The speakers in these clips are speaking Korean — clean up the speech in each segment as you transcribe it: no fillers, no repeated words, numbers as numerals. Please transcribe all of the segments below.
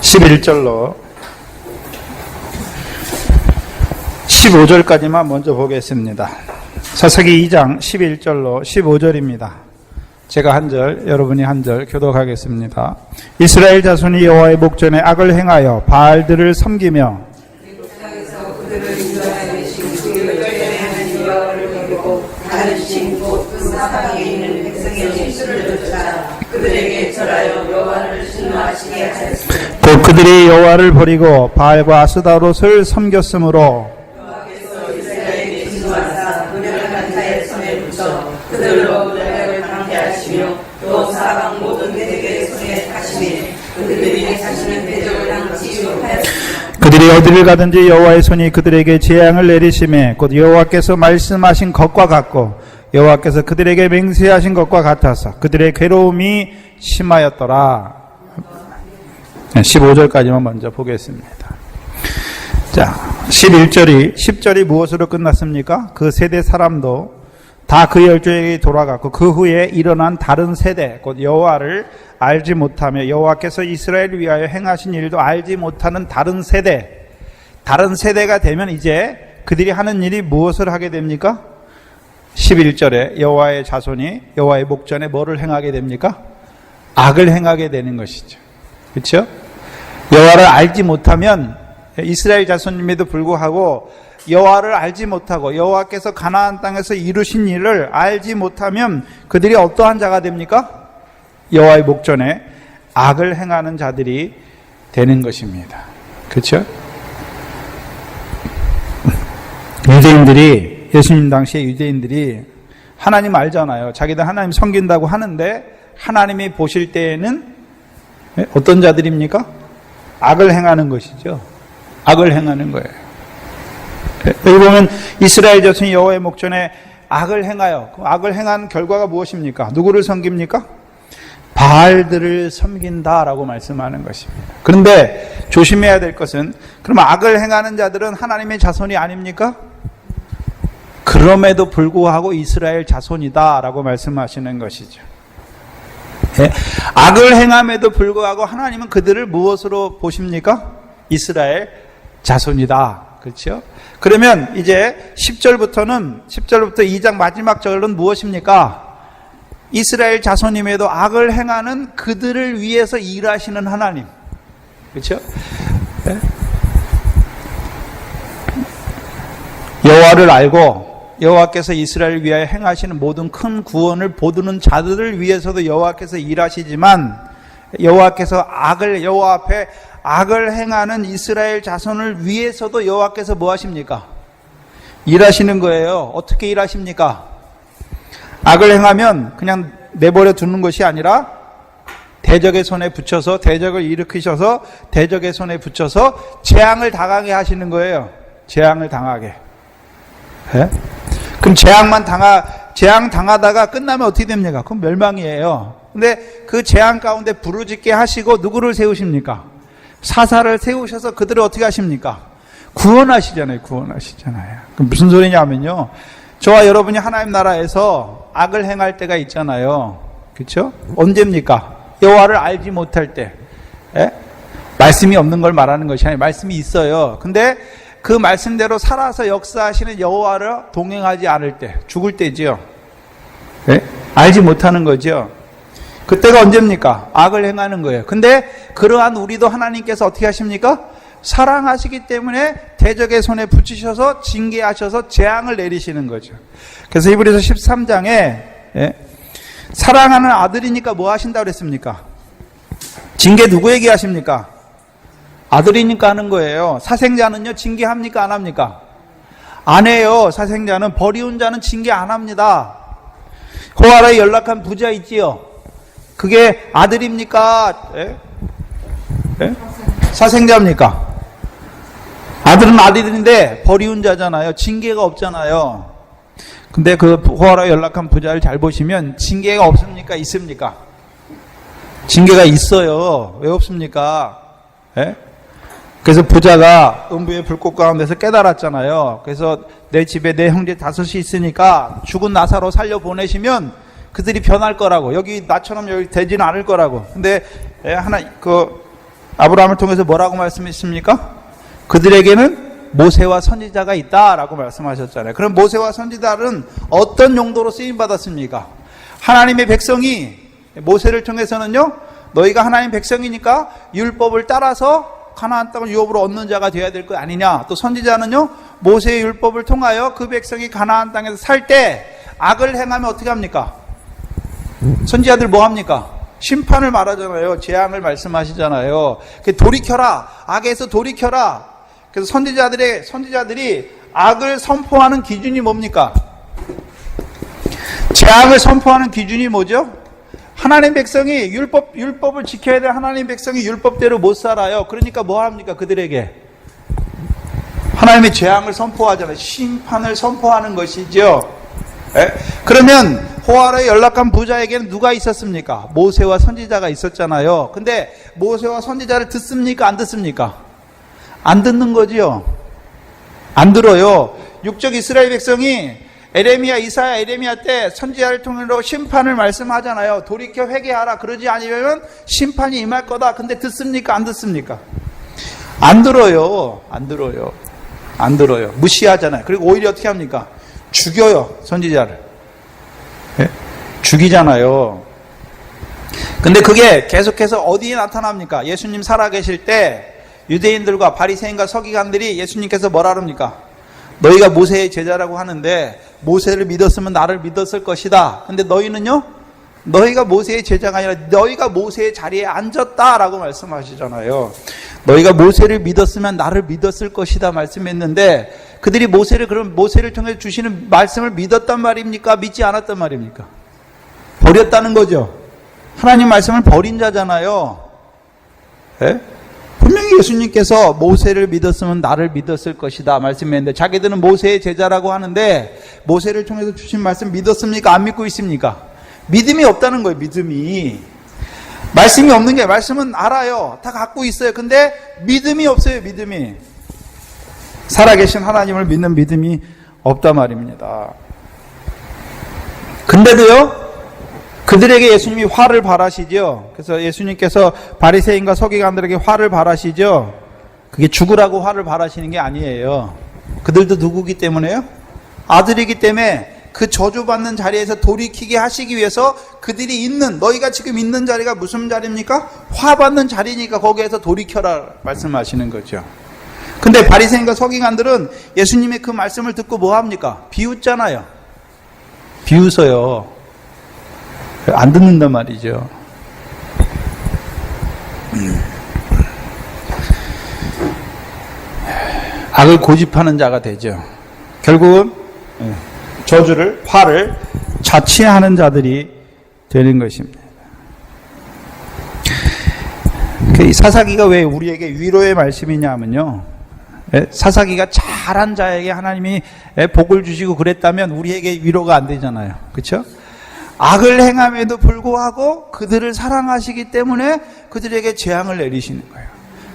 11절로 15절까지만 먼저 보겠습니다. 사사기 2장 11절로 15절입니다. 제가 한 절, 여러분이 한 절 교독하겠습니다. 이스라엘 자손이 여호와의 목전에 악을 행하여 바알들을 섬기며 곧 그들이 여호와를 버리고 바알과 아스다롯을 섬겼으므로 또 사방 모든 대적의 손에 다시니 그들이 자신은 대적을 당치 못하였습니다. 그들이 어디를 가든지 여호와의 손이 그들에게 재앙을 내리심에 곧 여호와께서 말씀하신 것과 같고 여호와께서 그들에게 맹세하신 것과 같아서 그들의 괴로움이 심하였더라. 15절까지만 먼저 보겠습니다. 자, 10절이 무엇으로 끝났습니까? 그 세대 사람도 다 그 열조에게 돌아갔고 그 후에 일어난 다른 세대 곧 여호와를 알지 못하며 여호와께서 이스라엘을 위하여 행하신 일도 알지 못하는 다른 세대가 되면 이제 그들이 하는 일이 무엇을 하게 됩니까? 11절에 여호와의 자손이 여호와의 목전에 뭐를 행하게 됩니까? 악을 행하게 되는 것이죠. 그렇죠? 여호와를 알지 못하면 이스라엘 자손임에도 불구하고 여호와를 알지 못하고 여호와께서 가나안 땅에서 이루신 일을 알지 못하면 그들이 어떠한 자가 됩니까? 여호와의 목전에 악을 행하는 자들이 되는 것입니다. 그렇죠? 유대인들이 예수님 당시에 유대인들이 하나님 알잖아요. 자기들 하나님 섬긴다고 하는데 하나님이 보실 때에는 어떤 자들입니까? 악을 행하는 것이죠. 악을 행하는 거예요. 여기 보면 이스라엘 자손이 여호와의 목전에 악을 행하여 그 악을 행한 결과가 무엇입니까? 누구를 섬깁니까? 바알들을 섬긴다라고 말씀하는 것입니다. 그런데 조심해야 될 것은 그럼 악을 행하는 자들은 하나님의 자손이 아닙니까? 그럼에도 불구하고 이스라엘 자손이다라고 말씀하시는 것이죠. 악을 행함에도 불구하고 하나님은 그들을 무엇으로 보십니까? 이스라엘 자손이다. 그렇죠? 그러면 이제 10절부터 2장 마지막 절은 무엇입니까? 이스라엘 자손임에도 악을 행하는 그들을 위해서 일하시는 하나님. 그렇죠? 여호와를 알고 여호와께서 이스라엘을 위하여 행하시는 모든 큰 구원을 보두는 자들을 위해서도 여호와께서 일하시지만 여호와께서 여호와 앞에 악을 행하는 이스라엘 자손을 위해서도 여호와께서 뭐 하십니까? 일하시는 거예요. 어떻게 일하십니까? 악을 행하면 그냥 내버려 두는 것이 아니라 대적의 손에 붙여서 대적을 일으키셔서 대적의 손에 붙여서 재앙을 당하게 하시는 거예요. 재앙을 당하게. 네? 그럼 재앙 당하다가 끝나면 어떻게 됩니까? 그럼 멸망이에요. 근데 그 재앙 가운데 부르짖게 하시고 누구를 세우십니까? 사사를 세우셔서 그들을 어떻게 하십니까? 구원하시잖아요. 그럼 무슨 소리냐면요. 저와 여러분이 하나님 나라에서 악을 행할 때가 있잖아요. 그렇죠? 언제입니까? 여호와를 알지 못할 때. 말씀이 없는 걸 말하는 것이 아니라 말씀이 있어요. 근데 그 말씀대로 살아서 역사하시는 여호와를 동행하지 않을 때, 죽을 때지요. 알지 못하는 거죠. 그때가 언제입니까? 악을 행하는 거예요. 근데 그러한 우리도 하나님께서 어떻게 하십니까? 사랑하시기 때문에 대적의 손에 붙이셔서 징계하셔서 재앙을 내리시는 거죠. 그래서 히브리서 13장에 사랑하는 아들이니까 뭐 하신다고 그랬습니까? 징계 누구에게 하십니까? 아들이니까 하는 거예요. 사생자는요, 징계합니까? 안 합니까? 안 해요. 사생자는. 버리운 자는 징계 안 합니다. 호화라에 연락한 부자 있지요? 그게 아들입니까? 사생자입니까? 아들은 아들인데 버리운 자잖아요. 징계가 없잖아요. 근데 그 호화라에 연락한 부자를 잘 보시면 징계가 없습니까? 있습니까? 징계가 있어요. 왜 없습니까? 그래서 부자가 음부의 불꽃 가운데서 깨달았잖아요. 그래서 내 집에 내 형제 5이 있으니까 죽은 나사로 살려 보내시면 그들이 변할 거라고. 여기 나처럼 여기 되지는 않을 거라고. 근데 아브라함을 통해서 뭐라고 말씀했습니까? 그들에게는 모세와 선지자가 있다라고 말씀하셨잖아요. 그럼 모세와 선지자는 어떤 용도로 쓰임 받았습니까? 하나님의 백성이 모세를 통해서는요, 너희가 하나님 백성이니까 율법을 따라서 가나안 땅을 유업으로 얻는 자가 되어야 될 거 아니냐. 또 선지자는요, 모세의 율법을 통하여 그 백성이 가나안 땅에서 살 때 악을 행하면 어떻게 합니까? 선지자들 뭐 합니까? 심판을 말하잖아요. 재앙을 말씀하시잖아요. 돌이켜라. 악에서 돌이켜라. 그래서 선지자들이 악을 선포하는 기준이 뭡니까? 재앙을 선포하는 기준이 뭐죠? 하나님 백성이 율법을 지켜야 될 하나님 백성이 율법대로 못 살아요. 그러니까 뭐 합니까? 그들에게 하나님의 재앙을 선포하잖아요. 심판을 선포하는 것이죠. 그러면 호화로에 연락한 부자에게는 누가 있었습니까? 모세와 선지자가 있었잖아요. 근데 모세와 선지자를 듣습니까? 안 듣습니까? 안 듣는 거지요. 안 들어요. 육적 이스라엘 백성이 이사야, 에레미야 때 선지자를 통해서 심판을 말씀하잖아요. 돌이켜 회개하라. 그러지 않으면 심판이 임할 거다. 근데 듣습니까? 안 듣습니까? 안 들어요. 안 들어요. 안 들어요. 무시하잖아요. 그리고 오히려 어떻게 합니까? 죽여요. 선지자를. 네? 죽이잖아요. 근데 그게 계속해서 어디에 나타납니까? 예수님 살아계실 때 유대인들과 바리새인과 서기관들이 예수님께서 뭐라 그럽니까? 너희가 모세의 제자라고 하는데 모세를 믿었으면 나를 믿었을 것이다. 근데 너희는요? 너희가 모세의 제자가 아니라 너희가 모세의 자리에 앉았다라고 말씀하시잖아요. 너희가 모세를 믿었으면 나를 믿었을 것이다 말씀했는데 그들이 모세를 통해 주시는 말씀을 믿었단 말입니까? 믿지 않았단 말입니까? 버렸다는 거죠. 하나님 말씀을 버린 자잖아요. 네? 분명히 예수님께서 모세를 믿었으면 나를 믿었을 것이다 말씀했는데 자기들은 모세의 제자라고 하는데 모세를 통해서 주신 말씀 믿었습니까? 안 믿고 있습니까? 믿음이 없다는 거예요. 믿음이. 말씀이 없는 게 말씀은 알아요. 다 갖고 있어요. 근데 믿음이 없어요. 믿음이. 살아계신 하나님을 믿는 믿음이 없단 말입니다. 근데도요, 그들에게 예수님이 화를 발하시죠. 그래서 예수님께서 바리새인과 서기관들에게 화를 발하시죠. 그게 죽으라고 화를 발하시는 게 아니에요. 그들도 누구기 때문에요? 아들이기 때문에 그 저주받는 자리에서 돌이키게 하시기 위해서 그들이 너희가 지금 있는 자리가 무슨 자리입니까? 화받는 자리니까 거기에서 돌이켜라 말씀하시는 거죠. 근데 바리새인과 서기관들은 예수님의 그 말씀을 듣고 뭐 합니까? 비웃잖아요. 비웃어요. 안 듣는단 말이죠. 악을 고집하는 자가 되죠. 결국은 화를 자취하는 자들이 되는 것입니다. 사사기가 왜 우리에게 위로의 말씀이냐면요. 사사기가 잘한 자에게 하나님이 복을 주시고 그랬다면 우리에게 위로가 안 되잖아요. 그렇죠? 악을 행함에도 불구하고 그들을 사랑하시기 때문에 그들에게 재앙을 내리시는 거예요.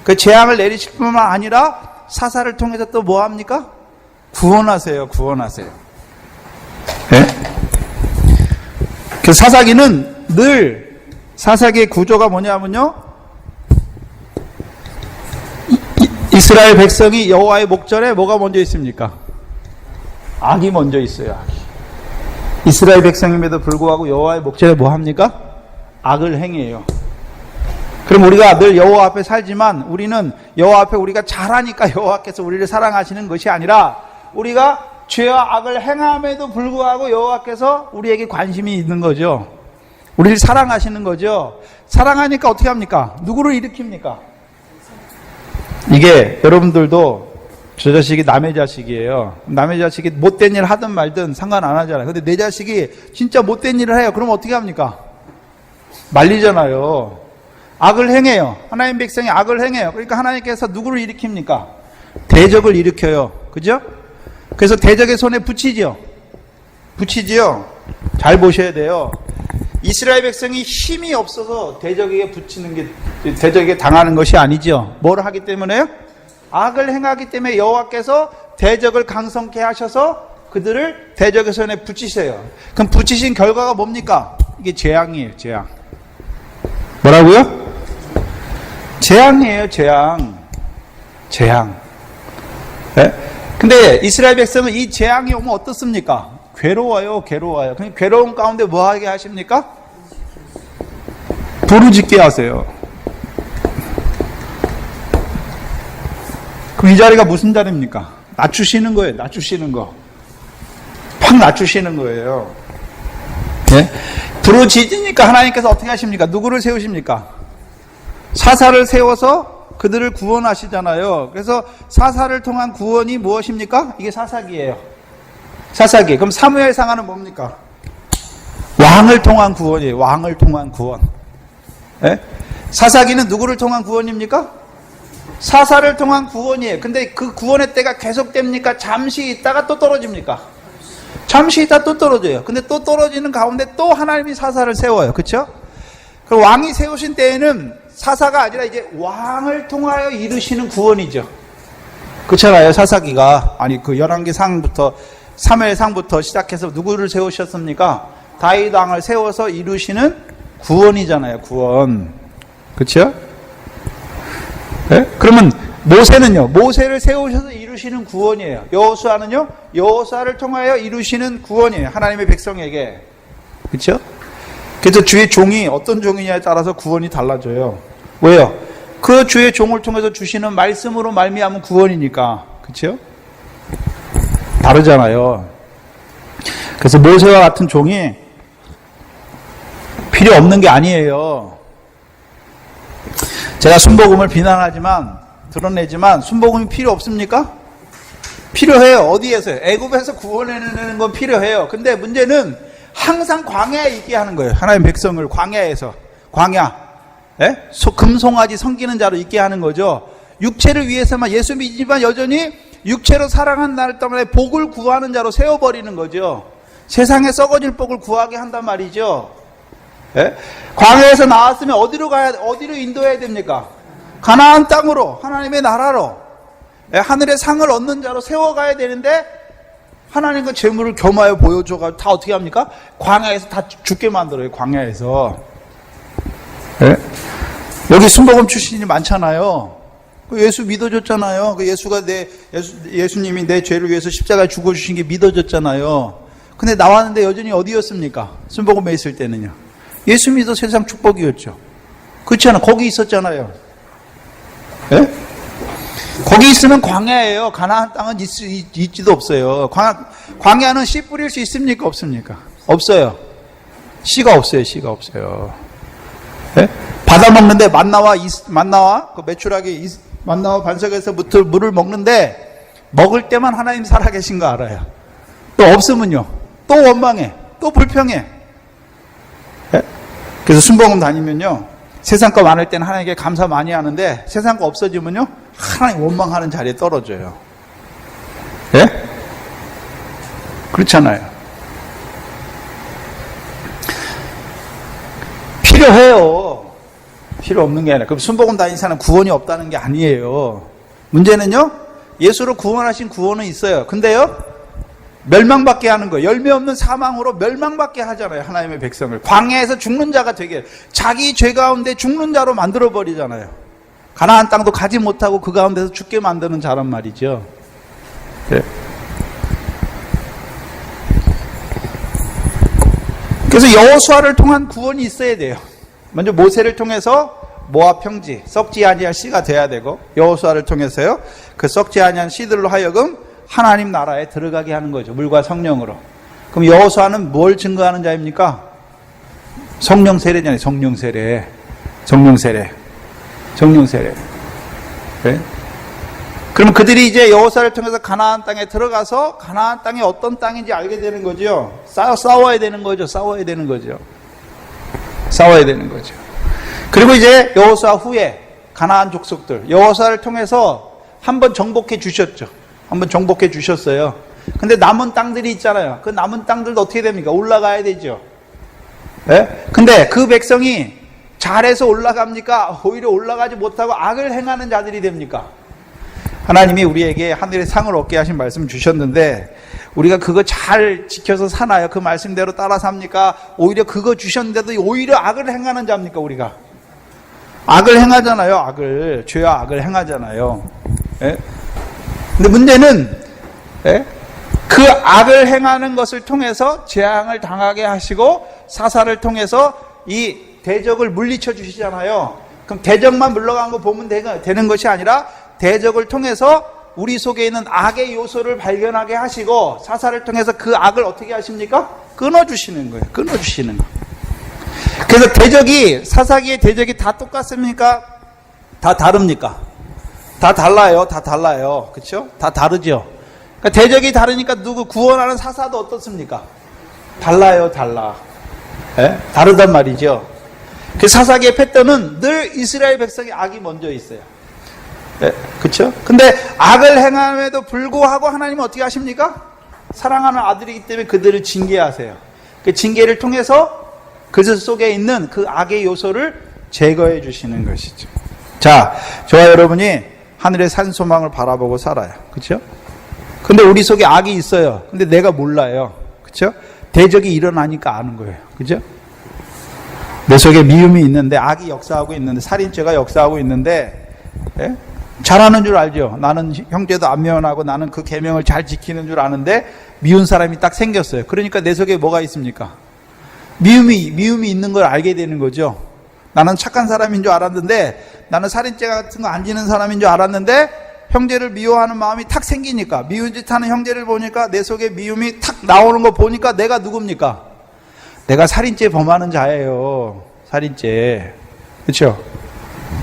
그 재앙을 내리실 뿐만 아니라 사사를 통해서 또 뭐 합니까? 구원하세요. 네? 그 사사기는 늘 사사기의 구조가 뭐냐면요. 이스라엘 백성이 여호와의 목전에 뭐가 먼저 있습니까? 악이 먼저 있어요. 악이. 이스라엘 백성임에도 불구하고 여호와의 목전에 뭐 합니까? 악을 행해요. 그럼 우리가 늘 여호와 앞에 살지만 우리는 여호와 앞에 우리가 잘하니까 여호와께서 우리를 사랑하시는 것이 아니라 우리가 죄와 악을 행함에도 불구하고 여호와께서 우리에게 관심이 있는 거죠. 우리를 사랑하시는 거죠. 사랑하니까 어떻게 합니까? 누구를 일으킵니까? 이게 여러분들도 저 자식이 남의 자식이에요. 남의 자식이 못된 일 하든 말든 상관 안 하잖아요. 근데 내 자식이 진짜 못된 일을 해요. 그럼 어떻게 합니까? 말리잖아요. 악을 행해요. 하나님 백성이 악을 행해요. 그러니까 하나님께서 누구를 일으킵니까? 대적을 일으켜요. 그죠? 그래서 대적의 손에 붙이지요. 잘 보셔야 돼요. 이스라엘 백성이 힘이 없어서 대적에게 대적에게 당하는 것이 아니죠. 뭘 하기 때문에요? 악을 행하기 때문에 여호와께서 대적을 강성케 하셔서 그들을 대적의 손에 붙이세요. 그럼 붙이신 결과가 뭡니까? 이게 재앙이에요. 재앙. 뭐라고요? 재앙이에요. 재앙. 재앙. 네? 근데 이스라엘 백성은 이 재앙이 오면 어떻습니까? 괴로워요. 괴로워요. 그럼 괴로운 가운데 뭐 하게 하십니까? 부르짖게 하세요. 그럼 이 자리가 무슨 자리입니까? 낮추시는 거예요. 낮추시는 거. 팍 낮추시는 거예요. 네? 부르짖으니까 하나님께서 어떻게 하십니까? 누구를 세우십니까? 사사를 세워서 그들을 구원하시잖아요. 그래서 사사를 통한 구원이 무엇입니까? 이게 사사기예요. 사사기. 그럼 사무엘상하는 뭡니까? 왕을 통한 구원이에요. 왕을 통한 구원. 네? 사사기는 누구를 통한 구원입니까? 사사를 통한 구원이에요. 근데 그 구원의 때가 계속됩니까? 잠시 있다가 또 떨어집니까? 잠시 있다 또 떨어져요. 근데 또 떨어지는 가운데 또 하나님이 사사를 세워요. 그렇죠? 그 왕이 세우신 때에는 사사가 아니라 이제 왕을 통하여 이루시는 구원이죠. 그렇잖아요. 사사기가 아니 그 열왕기상부터 사무엘상부터 시작해서 누구를 세우셨습니까? 다윗 왕을 세워서 이루시는 구원이잖아요. 구원. 그렇죠? 네? 그러면 모세는요. 모세를 세우셔서 이루시는 구원이에요. 여호수아는요. 여호수아를 통하여 이루시는 구원이에요. 하나님의 백성에게. 그렇죠? 그래서 주의 종이 어떤 종이냐에 따라서 구원이 달라져요. 왜요? 그 주의 종을 통해서 주시는 말씀으로 말미암은 구원이니까. 그렇죠? 다르잖아요. 그래서 모세와 같은 종이 필요 없는 게 아니에요. 제가 순복음을 비난하지만 드러내지만 순복음이 필요 없습니까? 필요해요. 어디에서요? 애굽에서 구원해내는 건 필요해요. 근데 문제는 항상 광야에 있게 하는 거예요. 하나님 백성을 광야에서. 광야. 예? 금송아지 섬기는 자로 있게 하는 거죠. 육체를 위해서만 예수 믿지만 여전히 육체로 살아가는 날 동안에 복을 구하는 자로 세워버리는 거죠. 세상에 썩어질 복을 구하게 한단 말이죠. 예? 광야에서 나왔으면 어디로 인도해야 됩니까? 가나안 땅으로, 하나님의 나라로, 예? 하늘의 상을 얻는 자로 세워가야 되는데 하나님 그 재물을 겸하여 보여줘가 다 어떻게 합니까? 광야에서 다 죽게 만들어요. 광야에서. 예? 여기 순복음 출신이 많잖아요. 예수 믿어줬잖아요. 그 예수님이 내 죄를 위해서 십자가에 죽어주신 게 믿어졌잖아요. 근데 나왔는데 여전히 어디였습니까? 순복음에 있을 때는요. 예수 믿어 세상 축복이었죠. 그렇지 않아? 거기 있었잖아요. 예? 거기 있으면 광야예요. 가나안 땅은 있지도 없어요. 광야는 씨 뿌릴 수 있습니까? 없습니까? 없어요. 씨가 없어요. 씨가 없어요. 예? 받아 먹는데 만나와 그 메추라기 만나와 반석에서부터 물을 먹는데 먹을 때만 하나님 살아계신 거 알아요. 또 없으면요. 또 원망해. 또 불평해. 예? 그래서 순복음 다니면요. 세상 거 많을 때는 하나님께 감사 많이 하는데 세상 거 없어지면요. 하나님 원망하는 자리에 떨어져요. 예? 그렇잖아요. 필요해요. 필요 없는 게 아니라. 그럼 순복음 다니는 사람은 구원이 없다는 게 아니에요. 문제는요. 예수로 구원하신 구원은 있어요. 근데요. 멸망받게 하는 거예요. 열매 없는 사망으로 멸망받게 하잖아요. 하나님의 백성을. 광야에서 죽는 자가 되게 자기 죄 가운데 죽는 자로 만들어버리잖아요. 가나안 땅도 가지 못하고 그 가운데서 죽게 만드는 자란 말이죠. 네. 그래서 여호수아를 통한 구원이 있어야 돼요. 먼저 모세를 통해서 모압 평지, 썩지 아니할 씨가 돼야 되고 여호수아를 통해서요. 그 썩지 아니한 씨들로 하여금 하나님 나라에 들어가게 하는 거죠. 물과 성령으로. 그럼 여호수아는 뭘 증거하는 자입니까? 성령 세례잖아요. 성령 세례. 성령 세례. 성령 세례. 네? 그럼 그들이 이제 여호수아를 통해서 가나안 땅에 들어가서 가나안 땅이 어떤 땅인지 알게 되는 거죠. 싸워야 되는 거죠. 싸워야 되는 거죠. 싸워야 되는 거죠. 그리고 이제 여호수아 후에 가나안 족속들 여호수아를 통해서 한번 정복해 주셨죠. 한번 정복해 주셨어요. 근데 남은 땅들이 있잖아요. 그 남은 땅들도 어떻게 됩니까? 올라가야 되죠. 네? 근데 그 백성이 잘해서 올라갑니까? 오히려 올라가지 못하고 악을 행하는 자들이 됩니까? 하나님이 우리에게 하늘의 상을 얻게 하신 말씀 주셨는데 우리가 그거 잘 지켜서 사나요? 그 말씀대로 따라 삽니까? 오히려 그거 주셨는데도 오히려 악을 행하는 자입니까? 우리가 악을 행하잖아요. 악을, 죄와 악을 행하잖아요. 예? 근데 문제는 그 악을 행하는 것을 통해서 재앙을 당하게 하시고 사사를 통해서 이 대적을 물리쳐 주시잖아요. 그럼 대적만 물러간 거 보면 되는 것이 아니라 대적을 통해서 우리 속에 있는 악의 요소를 발견하게 하시고 사사를 통해서 그 악을 어떻게 하십니까? 끊어주시는 거예요. 끊어주시는 거. 그래서 대적이, 사사기의 대적이 다 똑같습니까? 다 다릅니까? 다 달라요. 다 달라요. 그렇죠? 다 다르죠. 그러니까 대적이 다르니까 누구 구원하는 사사도 어떻습니까? 달라요. 달라. 예? 다르단 말이죠. 그 사사기의 패턴은 늘 이스라엘 백성의 악이 먼저 있어요. 예, 그렇죠? 근데 악을 행함에도 불구하고 하나님은 어떻게 하십니까? 사랑하는 아들이기 때문에 그들을 징계하세요. 그 징계를 통해서 그들 속에 있는 그 악의 요소를 제거해 주시는 것이죠. 자, 저와 여러분이 하늘의 산 소망을 바라보고 살아요. 그렇죠? 근데 우리 속에 악이 있어요. 근데 내가 몰라요. 그렇죠? 대적이 일어나니까 아는 거예요. 그렇죠? 내 속에 미움이 있는데, 악이 역사하고 있는데, 살인죄가 역사하고 있는데, 예? 잘하는 줄 알죠. 나는 형제도 안 미워하고 나는 그 계명을 잘 지키는 줄 아는데 미운 사람이 딱 생겼어요. 그러니까 내 속에 뭐가 있습니까? 미움이 있는 걸 알게 되는 거죠. 나는 착한 사람인 줄 알았는데, 나는 살인죄 같은 거 안 지는 사람인 줄 알았는데 형제를 미워하는 마음이 탁 생기니까, 미운 짓 하는 형제를 보니까 내 속에 미움이 탁 나오는 거 보니까 내가 누굽니까? 내가 살인죄 범하는 자예요. 살인죄. 그렇죠?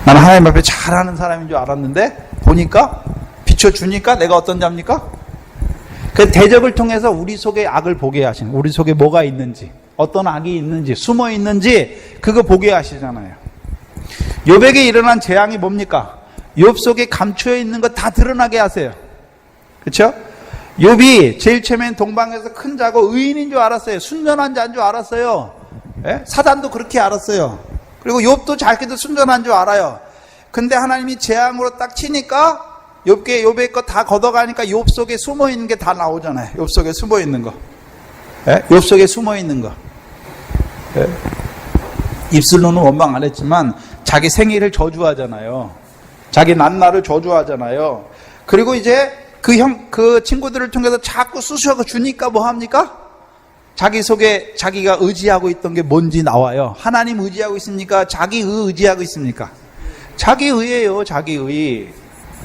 나는 하나님 앞에 잘하는 사람인 줄 알았는데 보니까, 비춰주니까 내가 어떤 자입니까? 그 대적을 통해서 우리 속에 악을 보게 하시는, 우리 속에 뭐가 있는지, 어떤 악이 있는지, 숨어 있는지 그거 보게 하시잖아요. 욥에게 일어난 재앙이 뭡니까? 욥 속에 감추어 있는 거 다 드러나게 하세요. 그렇죠? 욥이 제일 처음엔 동방에서 큰 자고 의인인 줄 알았어요. 순전한 자인 줄 알았어요. 예? 사단도 그렇게 알았어요. 그리고 욥도 자기도 순전한 줄 알아요. 근데 하나님이 재앙으로 딱 치니까 욥의 거 다 걷어가니까 욥 속에 숨어 있는 게 다 나오잖아요. 욥 속에 숨어 있는 거. 예? 욥 속에 숨어 있는 거. 예? 입술로는 원망 안 했지만 자기 생일을 저주하잖아요. 자기 난날을 저주하잖아요. 그리고 이제 그 친구들을 통해서 자꾸 쑤셔 주니까 뭐 합니까? 자기 속에 자기가 의지하고 있던 게 뭔지 나와요. 하나님 의지하고 있습니까? 자기 의지하고 있습니까? 자기 의예요. 자기 의.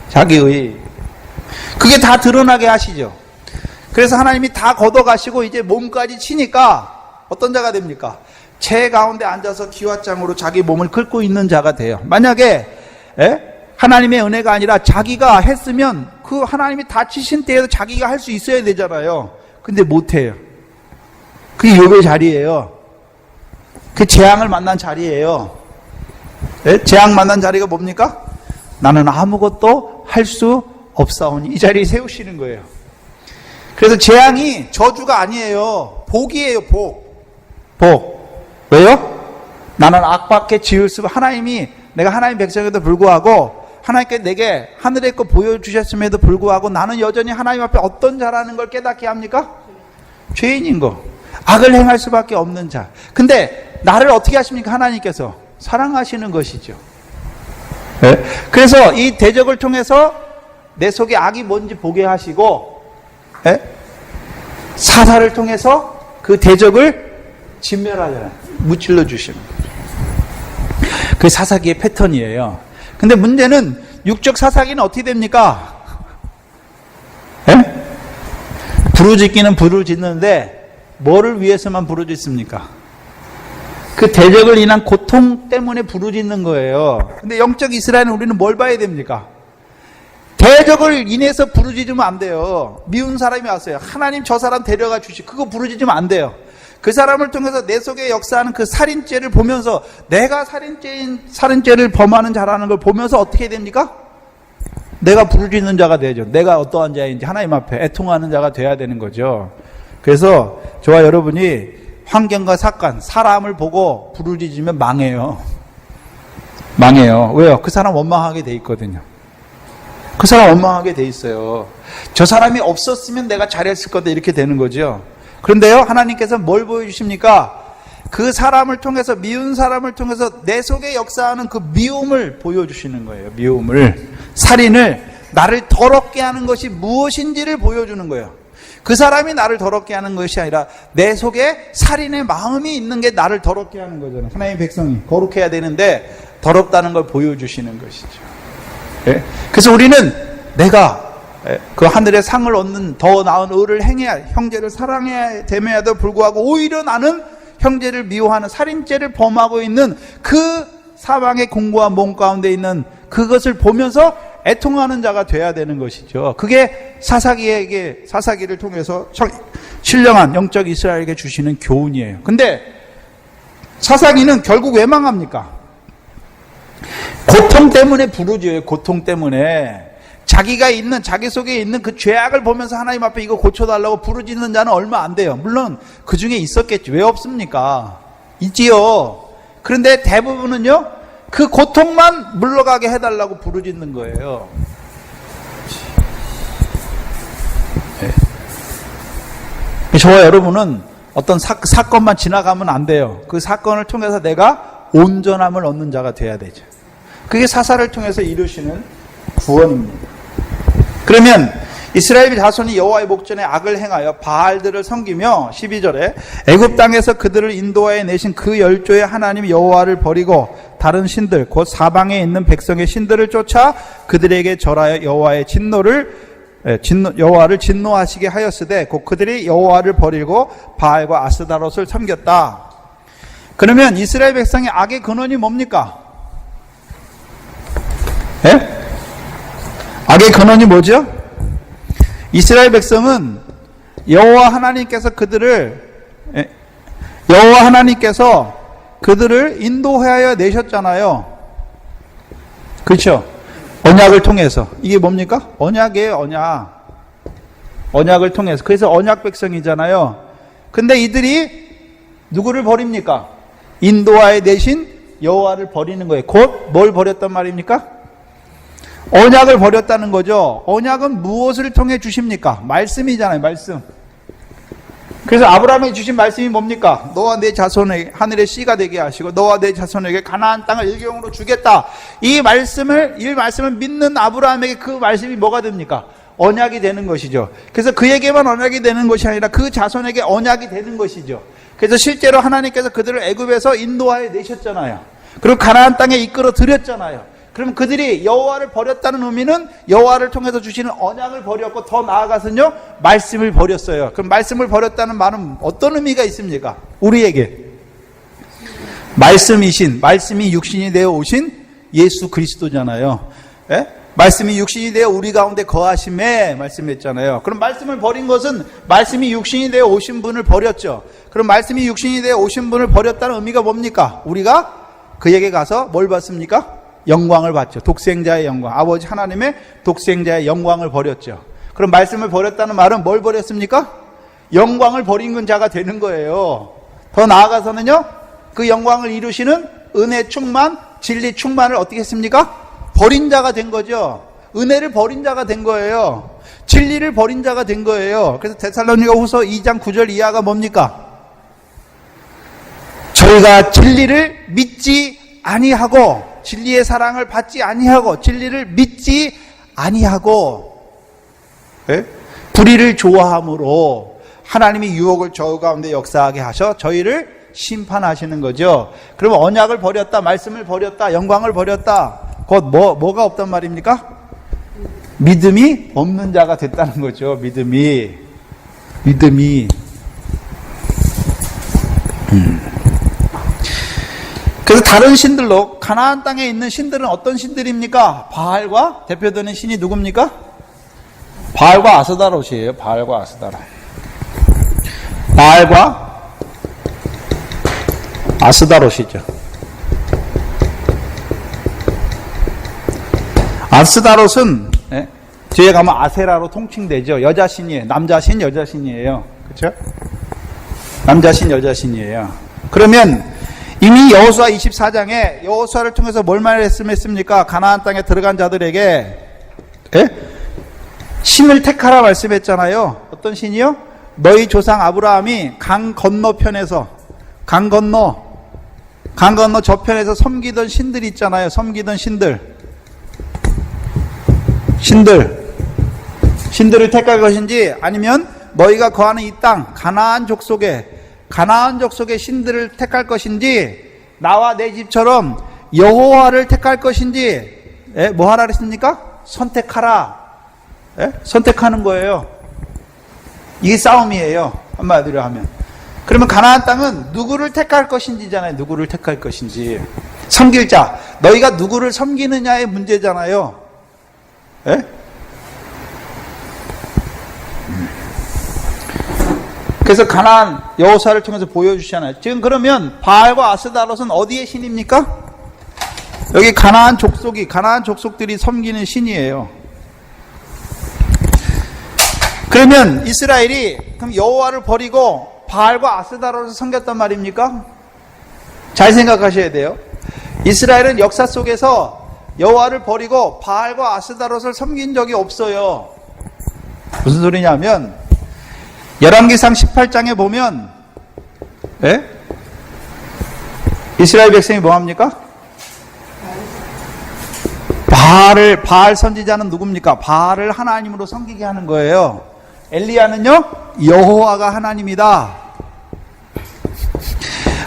자기 의. 그게 다 드러나게 하시죠. 그래서 하나님이 다 걷어가시고 이제 몸까지 치니까 어떤 자가 됩니까? 재 가운데 앉아서 기와장으로 자기 몸을 긁고 있는 자가 돼요. 만약에 하나님의 은혜가 아니라 자기가 했으면 그 하나님이 다 치신 때에도 자기가 할 수 있어야 되잖아요. 근데 못해요. 그게 욥의 자리예요. 그 재앙을 만난 자리예요. 재앙 만난 자리가 뭡니까? 나는 아무것도 할 수 없사오니, 이 자리에 세우시는 거예요. 그래서 재앙이 저주가 아니에요. 복이에요. 복. 왜요? 나는 악밖에 지을 수, 하나님이, 내가 하나님 백성에도 불구하고 하나님께 내게 하늘의 거 보여주셨음에도 불구하고 나는 여전히 하나님 앞에 어떤 자라는 걸 깨닫게 합니까? 죄인인 거. 악을 행할 수밖에 없는 자. 근데 나를 어떻게 하십니까? 하나님께서 사랑하시는 것이죠. 네? 그래서 이 대적을 통해서 내 속에 악이 뭔지 보게 하시고, 네? 사사를 통해서 그 대적을 진멸하잖아요. 무찔러 주시는 거죠. 그게 사사기의 패턴이에요. 근데 문제는 육적 사사기는 어떻게 됩니까? 네? 부르짖기는 부르짖는데 뭐를 위해서만 부르짖습니까? 그 대적을 인한 고통 때문에 부르짖는 거예요. 근데 영적 이스라엘은 우리는 뭘 봐야 됩니까? 대적을 인해서 부르짖으면 안 돼요. 미운 사람이 왔어요. 하나님 저 사람 데려가 주시. 그거 부르짖으면 안 돼요. 그 사람을 통해서 내 속에 역사하는 그 살인죄를 보면서 내가 살인죄를 범하는 자라는 걸 보면서 어떻게 됩니까? 내가 부르짖는 자가 되죠. 내가 어떠한 자인지 하나님 앞에 애통하는 자가 돼야 되는 거죠. 그래서 저와 여러분이 환경과 사건, 사람을 보고 부르짖으면 망해요. 망해요. 왜요? 그 사람 원망하게 돼 있거든요. 그 사람 원망하게 돼 있어요. 저 사람이 없었으면 내가 잘했을 거다 이렇게 되는 거죠. 그런데요, 하나님께서 뭘 보여주십니까? 그 사람을 통해서, 미운 사람을 통해서 내 속에 역사하는 그 미움을 보여주시는 거예요. 미움을, 살인을, 나를 더럽게 하는 것이 무엇인지를 보여주는 거예요. 그 사람이 나를 더럽게 하는 것이 아니라 내 속에 살인의 마음이 있는 게 나를 더럽게 하는 거잖아요. 하나님의 백성이 거룩해야 되는데 더럽다는 걸 보여주시는 것이죠. 예? 그래서 우리는 내가 그 하늘의 상을 얻는 더 나은 의를 행해야, 형제를 사랑해야 됨에도 불구하고 오히려 나는 형제를 미워하는 살인죄를 범하고 있는 그 사망의 공고한 몸 가운데 있는 그것을 보면서 애통하는 자가 돼야 되는 것이죠. 그게 사사기를 통해서 신령한 영적 이스라엘에게 주시는 교훈이에요. 근데 사사기는 결국 왜 망합니까? 고통 때문에 부르짖어요. 고통 때문에. 자기 속에 있는 그 죄악을 보면서 하나님 앞에 이거 고쳐달라고 부르짖는 자는 얼마 안 돼요. 물론 그 중에 있었겠지. 왜 없습니까? 있지요. 그런데 대부분은요, 그 고통만 물러가게 해달라고 부르짖는 거예요. 네. 저와 여러분은 어떤 사건만 지나가면 안 돼요. 그 사건을 통해서 내가 온전함을 얻는 자가 돼야 되죠. 그게 사사를 통해서 이루시는 구원입니다. 그러면 이스라엘 자손이 여호와의 목전에 악을 행하여 바알들을 섬기며 12절에 애굽 땅에서 그들을 인도하여 내신 그 열조의 하나님 여호와를 버리고 다른 신들 곧 사방에 있는 백성의 신들을 쫓아 그들에게 절하여 여호와를 진노하시게 하였으되 곧 그들이 여호와를 버리고 바알과 아스다롯을 섬겼다. 그러면 이스라엘 백성의 악의 근원이 뭡니까? 예? 악의 근원이 뭐죠? 이스라엘 백성은 여호와 하나님께서 그들을 인도하여 내셨잖아요. 그렇죠? 언약을 통해서. 이게 뭡니까? 언약이에요, 언약. 언약을 통해서. 그래서 언약 백성이잖아요. 근데 이들이 누구를 버립니까? 인도하여 내신 여호와를 버리는 거예요. 곧 뭘 버렸단 말입니까? 언약을 버렸다는 거죠. 언약은 무엇을 통해 주십니까? 말씀이잖아요, 말씀. 그래서 아브라함에게 주신 말씀이 뭡니까? 너와 내 자손에게 하늘의 씨가 되게 하시고 너와 내 자손에게 가나안 땅을 일경으로 주겠다. 이 말씀을 믿는 아브라함에게 그 말씀이 뭐가 됩니까? 언약이 되는 것이죠. 그래서 그에게만 언약이 되는 것이 아니라 그 자손에게 언약이 되는 것이죠. 그래서 실제로 하나님께서 그들을 애굽에서 인도하여 내셨잖아요. 그리고 가나안 땅에 이끌어 들였잖아요. 그럼 그들이 여호와를 버렸다는 의미는 여호와를 통해서 주시는 언약을 버렸고 더 나아가서는요, 말씀을 버렸어요. 그럼 말씀을 버렸다는 말은 어떤 의미가 있습니까? 우리에게 말씀이 육신이 되어 오신 예수 그리스도잖아요. 예? 말씀이 육신이 되어 우리 가운데 거하심에 말씀했잖아요. 그럼 말씀을 버린 것은 말씀이 육신이 되어 오신 분을 버렸죠. 그럼 말씀이 육신이 되어 오신 분을 버렸다는 의미가 뭡니까? 우리가 그에게 가서 뭘 받습니까? 영광을 받죠. 독생자의 영광. 아버지 하나님의 독생자의 영광을 버렸죠. 그럼 말씀을 버렸다는 말은 뭘 버렸습니까? 영광을 버린 자가 되는 거예요. 더 나아가서는요, 그 영광을 이루시는 은혜 충만, 진리 충만을 어떻게 했습니까? 버린 자가 된 거죠. 은혜를 버린 자가 된 거예요. 진리를 버린 자가 된 거예요. 그래서 데살로니가 후서 2장 9절 이하가 뭡니까? 저희가 진리를 믿지 아니하고, 진리의 사랑을 받지 아니하고, 진리를 믿지 아니하고, 예? 불의를 좋아함으로 하나님이 유혹을 저희 가운데 역사하게 하셔 저희를 심판하시는 거죠. 그러면 언약을 버렸다, 말씀을 버렸다, 영광을 버렸다, 곧 뭐가 없단 말입니까? 믿음이 없는 자가 됐다는 거죠. 믿음이. 그래서 다른 신들로, 가나안 땅에 있는 신들은 어떤 신들입니까? 바알과 대표되는 신이 누굽니까? 바알과 아스다롯이에요. 바알과 아스다롯이죠. 아스다롯은 뒤에 가면 아세라로 통칭되죠. 여자신이에요. 남자신, 여자신이에요. 그렇죠? 남자신, 여자신이에요. 그러면 이미 여호수아 24장에 여호수아를 통해서 뭘 말씀했습니까? 가나안 땅에 들어간 자들에게 예? 신을 택하라 말씀했잖아요. 어떤 신이요? 너희 조상 아브라함이 강 건너편에서 강 건너 저편에서 섬기던 신들 있잖아요. 섬기던 신들을 택할 것인지, 아니면 너희가 거하는 이 땅 가나안 족속의 신들을 택할 것인지, 나와 내 집처럼 여호와를 택할 것인지, 예? 뭐 하라 그랬습니까? 선택하라. 예? 선택하는 거예요. 이게 싸움이에요. 한마디로 하면. 그러면 가나안 땅은 누구를 택할 것인지잖아요. 누구를 택할 것인지. 섬길 자. 너희가 누구를 섬기느냐의 문제잖아요. 예? 그래서 가나안 여호수아를 통해서 보여주시잖아요. 지금 그러면 바알과 아스다롯은 어디의 신입니까? 여기 가나안 족속들이 섬기는 신이에요. 그러면 이스라엘이 그럼 여호와를 버리고 바알과 아스다롯을 섬겼단 말입니까? 잘 생각하셔야 돼요. 이스라엘은 역사 속에서 여호와를 버리고 바알과 아스다롯을 섬긴 적이 없어요. 무슨 소리냐면 열왕기상 18장에 보면, 예? 이스라엘 백성이 뭐 합니까? 바알 선지자는 누굽니까? 바알을 하나님으로 섬기게 하는 거예요. 엘리야는요, 여호와가 하나님이다.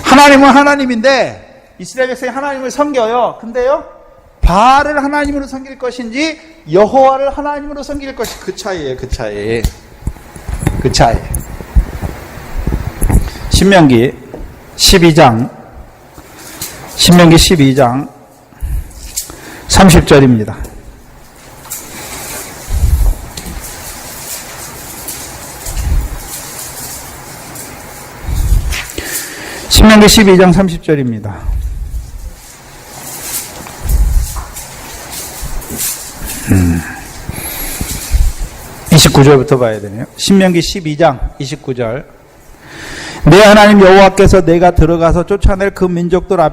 하나님은 하나님인데 이스라엘 백성이 하나님을 섬겨요. 근데요, 바알을 하나님으로 섬길 것인지 여호와를 하나님으로 섬길 것인지, 그 차이예요. 그 차이. 신명기 12장 30절입니다. 신명기 12장 30절입니다. 음. 29절부터 봐야 되네요. 신명기 12장 29절. 내 하나님 여호와께서 내가 들어가서 쫓아낼 그 민족들을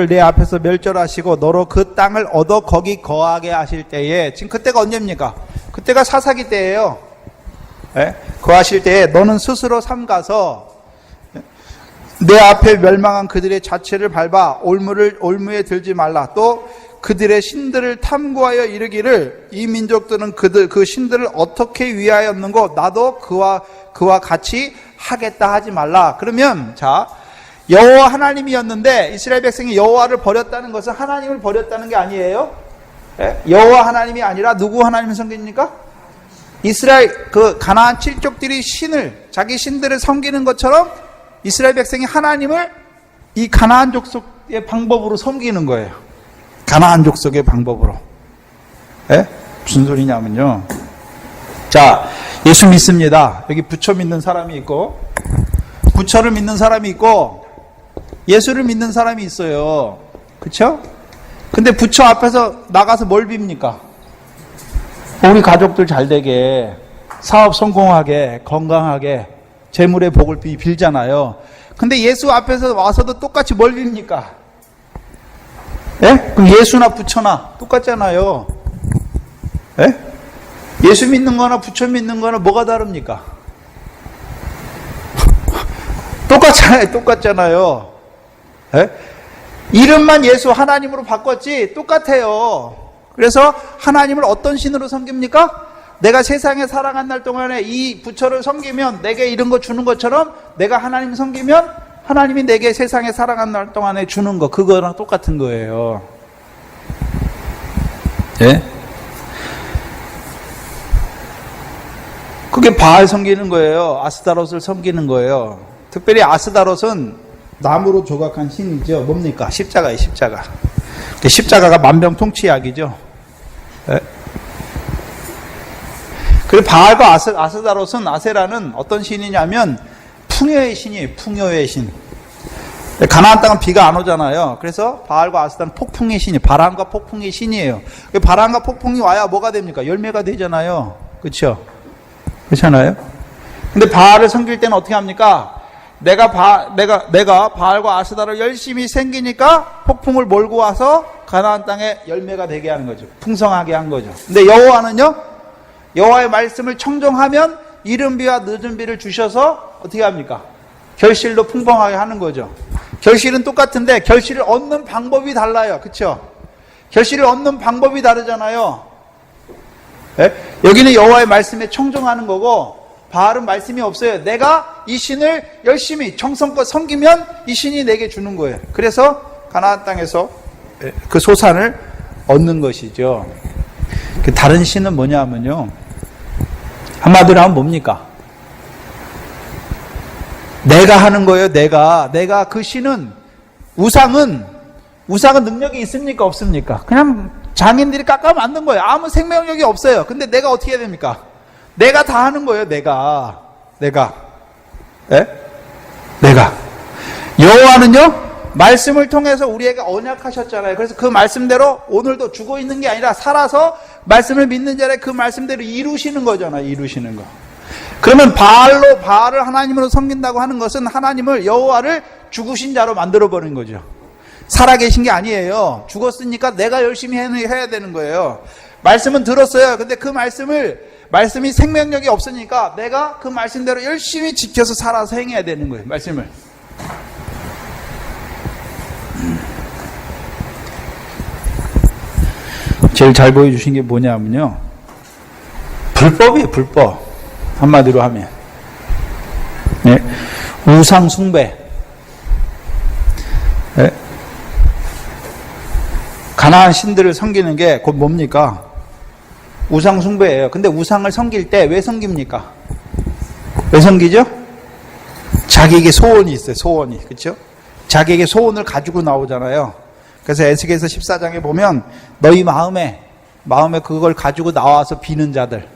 내 앞에서 멸절하시고 너로 그 땅을 얻어 거기 거하게 하실 때에, 지금 그때가 언제입니까? 그때가 사사기 때예요. 네? 거하실 때에 너는 스스로 삼가서 내 앞에 멸망한 그들의 자체를 밟아 올무에 들지 말라. 또 그들의 신들을 탐구하여 이르기를 이 민족들은 그 신들을 어떻게 위하였는고 나도 그와 같이 하겠다 하지 말라. 그러면 자, 여호와 하나님이었는데 이스라엘 백성이 여호와를 버렸다는 것은 하나님을 버렸다는 게 아니에요. 예? 여호와 하나님이 아니라 누구 하나님을 섬깁니까? 이스라엘 그 가나안 칠족들이 자기 신들을 섬기는 것처럼 이스라엘 백성이 하나님을 이 가나안 족속의 방법으로 섬기는 거예요. 가나안 족속의 방법으로. 예? 무슨 소리냐면요. 자, 예수 믿습니다. 여기 부처 믿는 사람이 있고, 부처를 믿는 사람이 있고, 예수를 믿는 사람이 있어요. 그쵸? 근데 부처 앞에서 나가서 뭘 빕니까? 우리 가족들 잘 되게, 사업 성공하게, 건강하게, 재물의 복을 빌잖아요. 근데 예수 앞에서 와서도 똑같이 뭘 빕니까? 예? 그럼 예수나 부처나 똑같잖아요. 예? 예수 믿는 거나 부처 믿는 거나 뭐가 다릅니까? 똑같잖아요. 예? 이름만 예수 하나님으로 바꿨지 똑같아요. 그래서 하나님을 어떤 신으로 섬깁니까? 내가 세상에 살아간 날 동안에 이 부처를 섬기면 내게 이런 거 주는 것처럼 내가 하나님 섬기면 하나님이 내게 세상에 살아간 날 동안에 주는 거, 그거랑 똑같은 거예요. 예? 그게 바알 섬기는 거예요. 아스다롯을 섬기는 거예요. 특별히 아스다롯은 나무로 조각한 신이죠. 뭡니까? 십자가예요, 십자가. 십자가가 만병통치약이죠. 예? 그리고 바알과 아스다롯은, 아세라는 어떤 신이냐면 풍요의 신이에요. 풍요의 신. 가나안 땅은 비가 안 오잖아요. 그래서 바알과 아스다는 폭풍의 신이에요. 바람과 폭풍의 신이에요. 바람과 폭풍이 와야 뭐가 됩니까? 열매가 되잖아요. 그렇죠? 그렇잖아요. 근데 바알을 섬길 때는 어떻게 합니까? 내가 바알과 아스다를 열심히 생기니까 폭풍을 몰고 와서 가나안 땅에 열매가 되게 하는 거죠. 풍성하게 한 거죠. 근데 여호와는요, 여호와의 말씀을 청종하면 이른 비와 늦은 비를 주셔서 어떻게 합니까? 결실도 풍성하게 하는 거죠. 결실은 똑같은데 결실을 얻는 방법이 달라요. 그렇죠? 결실을 얻는 방법이 다르잖아요. 네? 여기는 여호와의 말씀에 청종하는 거고, 바알은 말씀이 없어요. 내가 이 신을 열심히 정성껏 섬기면 이 신이 내게 주는 거예요. 그래서 가나안 땅에서 그 소산을 얻는 것이죠. 그 다른 신은 뭐냐면요, 한마디로 하면 뭡니까? 내가 하는 거예요. 내가 그 신은, 우상은 능력이 있습니까? 없습니까? 그냥 장인들이 깎아 만든 거예요. 아무 생명력이 없어요. 근데 내가 어떻게 해야 됩니까? 내가 다 하는 거예요. 내가. 예? 내가. 여호와는요, 말씀을 통해서 우리에게 언약하셨잖아요. 그래서 그 말씀대로 오늘도 죽어 있는 게 아니라 살아서 말씀을 믿는 자를 그 말씀대로 이루시는 거잖아요. 이루시는 거. 그러면 바알을 하나님으로 섬긴다고 하는 것은 하나님을, 여호와를 죽으신 자로 만들어 버린 거죠. 살아계신 게 아니에요. 죽었으니까 내가 열심히 해야 되는 거예요. 말씀은 들었어요. 근데 그 말씀이 생명력이 없으니까 내가 그 말씀대로 열심히 지켜서 살아서 행해야 되는 거예요. 말씀을. 제일 잘 보여주신 게 뭐냐면요, 불법이에요. 불법. 한마디로 하면. 네. 우상 숭배. 네. 가나안 신들을 섬기는 게 곧 뭡니까? 우상 숭배예요. 근데 우상을 섬길 때 왜 섬깁니까? 왜 섬기죠? 자기에게 소원이 있어요. 소원이. 그렇죠? 자기에게 소원을 가지고 나오잖아요. 그래서 에스겔서 14장에 보면 너희 마음에 그걸 가지고 나와서 비는 자들,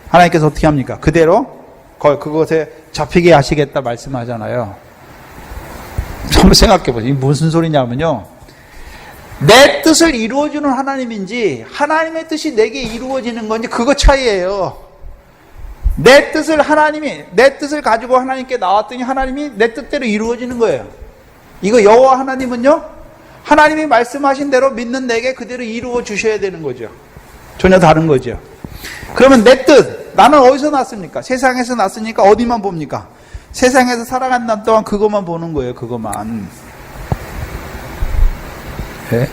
하나님께서 어떻게 합니까? 그대로 그것에 잡히게 하시겠다 말씀하잖아요. 한번 생각해 보세요. 이게 무슨 소리냐면요, 내 뜻을 이루어주는 하나님인지 하나님의 뜻이 내게 이루어지는 건지 그거 차이예요. 내 뜻을 가지고 하나님께 나왔더니 하나님이 내 뜻대로 이루어지는 거예요. 이거 여호와 하나님은요, 하나님이 말씀하신 대로 믿는 내게 그대로 이루어 주셔야 되는 거죠. 전혀 다른 거죠. 그러면 내 뜻, 나는 어디서 났습니까? 세상에서 났으니까 어디만 봅니까? 세상에서 살아간다는 동안 그것만 보는 거예요. 그것만. 네?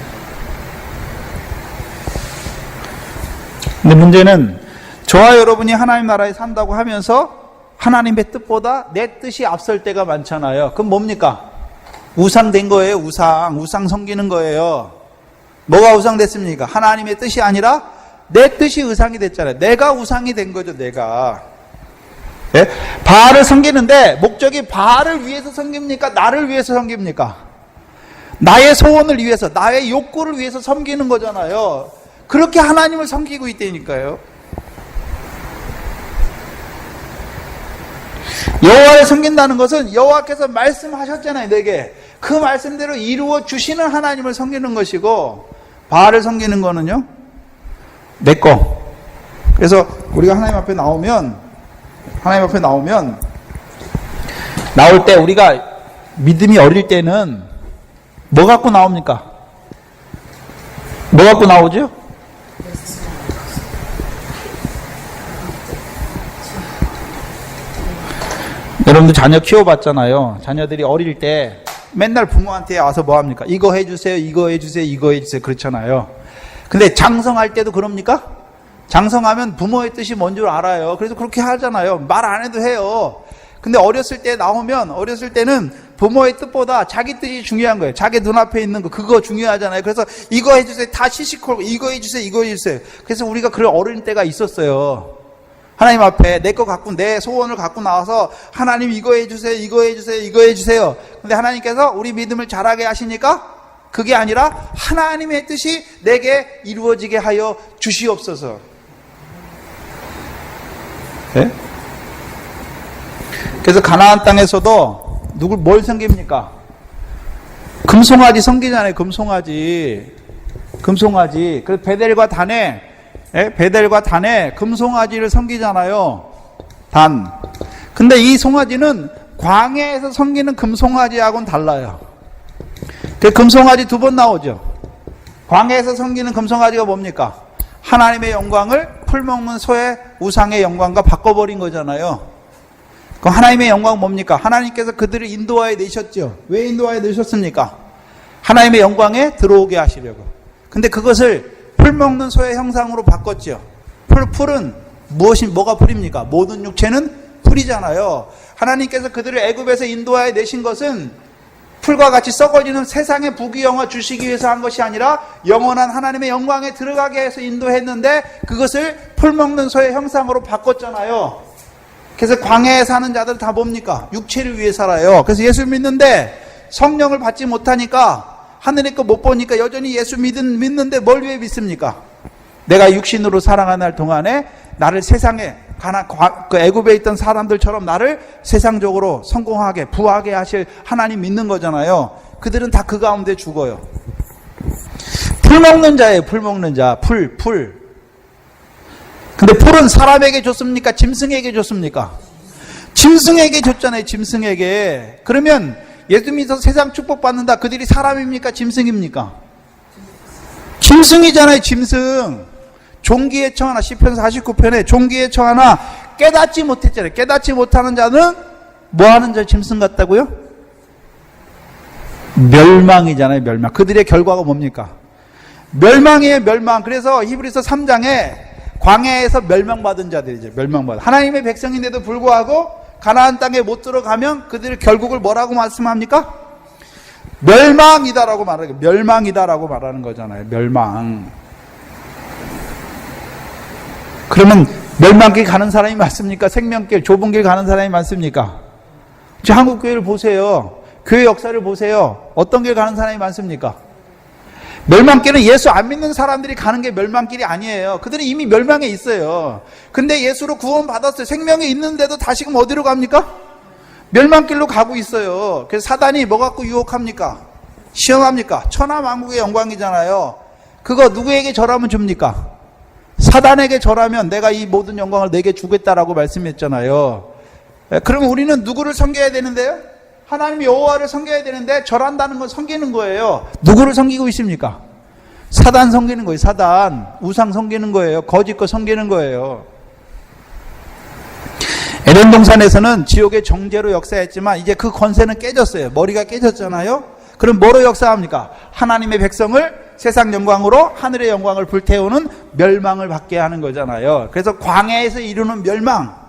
근데 문제는 저와 여러분이 하나님 나라에 산다고 하면서 하나님의 뜻보다 내 뜻이 앞설 때가 많잖아요. 그럼 뭡니까? 우상 된 거예요. 우상 섬기는 거예요. 뭐가 우상 됐습니까? 하나님의 뜻이 아니라 내 뜻이 우상이 됐잖아요. 내가 우상이 된 거죠. 내가. 예? 바알을 섬기는데 목적이 바알을 위해서 섬깁니까? 나를 위해서 섬깁니까? 나의 소원을 위해서, 나의 욕구를 위해서 섬기는 거잖아요. 그렇게 하나님을 섬기고 있다니까요. 여호와를 섬긴다는 것은 여호와께서 말씀하셨잖아요. 내게. 그 말씀대로 이루어 주시는 하나님을 섬기는 것이고, 바알을 섬기는 거는요, 내 거. 그래서 우리가 하나님 앞에 나오면 나올 때, 우리가 믿음이 어릴 때는 뭐 갖고 나옵니까? 뭐 갖고 나오죠? 여러분들 자녀 키워봤잖아요. 자녀들이 어릴 때 맨날 부모한테 와서 뭐 합니까? 이거 해주세요, 이거 해주세요, 이거 해주세요. 그렇잖아요. 근데 장성할 때도 그럽니까? 장성하면 부모의 뜻이 뭔 줄 알아요. 그래서 그렇게 하잖아요. 말 안 해도 해요. 근데 어렸을 때는 부모의 뜻보다 자기 뜻이 중요한 거예요. 자기 눈앞에 있는 거, 그거 중요하잖아요. 그래서 이거 해주세요. 다 시시콜, 이거 해주세요, 이거 해주세요. 그래서 우리가 그런 어린 때가 있었어요. 하나님 앞에 내 거 갖고, 내 소원을 갖고 나와서 하나님 이거 해주세요, 이거 해주세요, 이거 해주세요. 근데 하나님께서 우리 믿음을 자라게 하시니까 그게 아니라 하나님의 뜻이 내게 이루어지게 하여 주시옵소서. 네? 그래서 가나안 땅에서도 뭘 섬깁니까? 금송아지 섬기잖아요. 금송아지. 그래서 베델과 단에 금송아지를 섬기잖아요. 단. 근데 이 송아지는 광야에서 섬기는 금송아지하고는 달라요. 그 금송아지 두 번 나오죠. 광야에서 섬기는 금송아지가 뭡니까? 하나님의 영광을 풀먹는 소의 우상의 영광과 바꿔버린 거잖아요. 그 하나님의 영광은 뭡니까? 하나님께서 그들을 인도하여 내셨죠. 왜 인도하여 내셨습니까? 하나님의 영광에 들어오게 하시려고. 근데 그것을 풀먹는 소의 형상으로 바꿨죠. 풀은 뭐가 풀입니까? 모든 육체는 풀이잖아요. 하나님께서 그들을 애굽에서 인도하여 내신 것은 풀과 같이 썩어지는 세상의 부귀영화 주시기 위해서 한 것이 아니라 영원한 하나님의 영광에 들어가게 해서 인도했는데 그것을 풀먹는 소의 형상으로 바꿨잖아요. 그래서 광야에 사는 자들 다 뭡니까? 육체를 위해 살아요. 그래서 예수 믿는데 성령을 받지 못하니까 하늘의 거 못 보니까 여전히 예수 믿는데 뭘 위해 믿습니까? 내가 육신으로 살아가는 날 동안에 나를 세상에 그 애굽에 있던 사람들처럼 나를 세상적으로 성공하게 부하게 하실 하나님 믿는 거잖아요. 그들은 다 그 가운데 죽어요. 풀 먹는 자예요. 풀 먹는 자. 풀. 근데 풀은 사람에게 줬습니까? 짐승에게 줬습니까? 짐승에게 줬잖아요. 짐승에게. 그러면 예수 믿어서 세상 축복받는다. 그들이 사람입니까? 짐승입니까? 짐승이잖아요. 짐승. 종기에 처하나 시편 49편에 종기에 처하나 깨닫지 못했잖아요. 깨닫지 못하는 자는 뭐하는 자 짐승 같다고요? 멸망이잖아요. 멸망. 그들의 결과가 뭡니까? 멸망이에요. 멸망. 그래서 히브리서 3장에 광야에서 멸망받은 자들이죠. 멸망받은. 하나님의 백성인데도 불구하고 가나안 땅에 못 들어가면 그들의 결국을 뭐라고 말씀합니까? 멸망이다라고 말하는 거예요. 멸망이다라고 말하는 거잖아요. 멸망. 그러면 멸망길 가는 사람이 많습니까? 생명길, 좁은 길 가는 사람이 많습니까? 저 한국교회를 보세요. 교회 역사를 보세요. 어떤 길 가는 사람이 많습니까? 멸망길은 예수 안 믿는 사람들이 가는 게 멸망길이 아니에요. 그들은 이미 멸망에 있어요. 근데 예수로 구원받았어요. 생명이 있는데도 다시금 어디로 갑니까? 멸망길로 가고 있어요. 그래서 사단이 뭐 갖고 유혹합니까? 시험합니까? 천하만국의 영광이잖아요. 그거 누구에게 절하면 줍니까? 사단에게 절하면 내가 이 모든 영광을 내게 주겠다라고 말씀했잖아요. 그러면 우리는 누구를 섬겨야 되는데요? 하나님 여호와를 섬겨야 되는데 절한다는 건 섬기는 거예요. 누구를 섬기고 있습니까? 사단 섬기는 거예요. 사단. 우상 섬기는 거예요. 거짓 거 섬기는 거예요. 에덴 동산에서는 지옥의 정죄로 역사했지만 이제 그 권세는 깨졌어요. 머리가 깨졌잖아요. 그럼 뭐로 역사합니까? 하나님의 백성을 세상 영광으로 하늘의 영광을 불태우는 멸망을 받게 하는 거잖아요. 그래서 광야에서 이루는 멸망.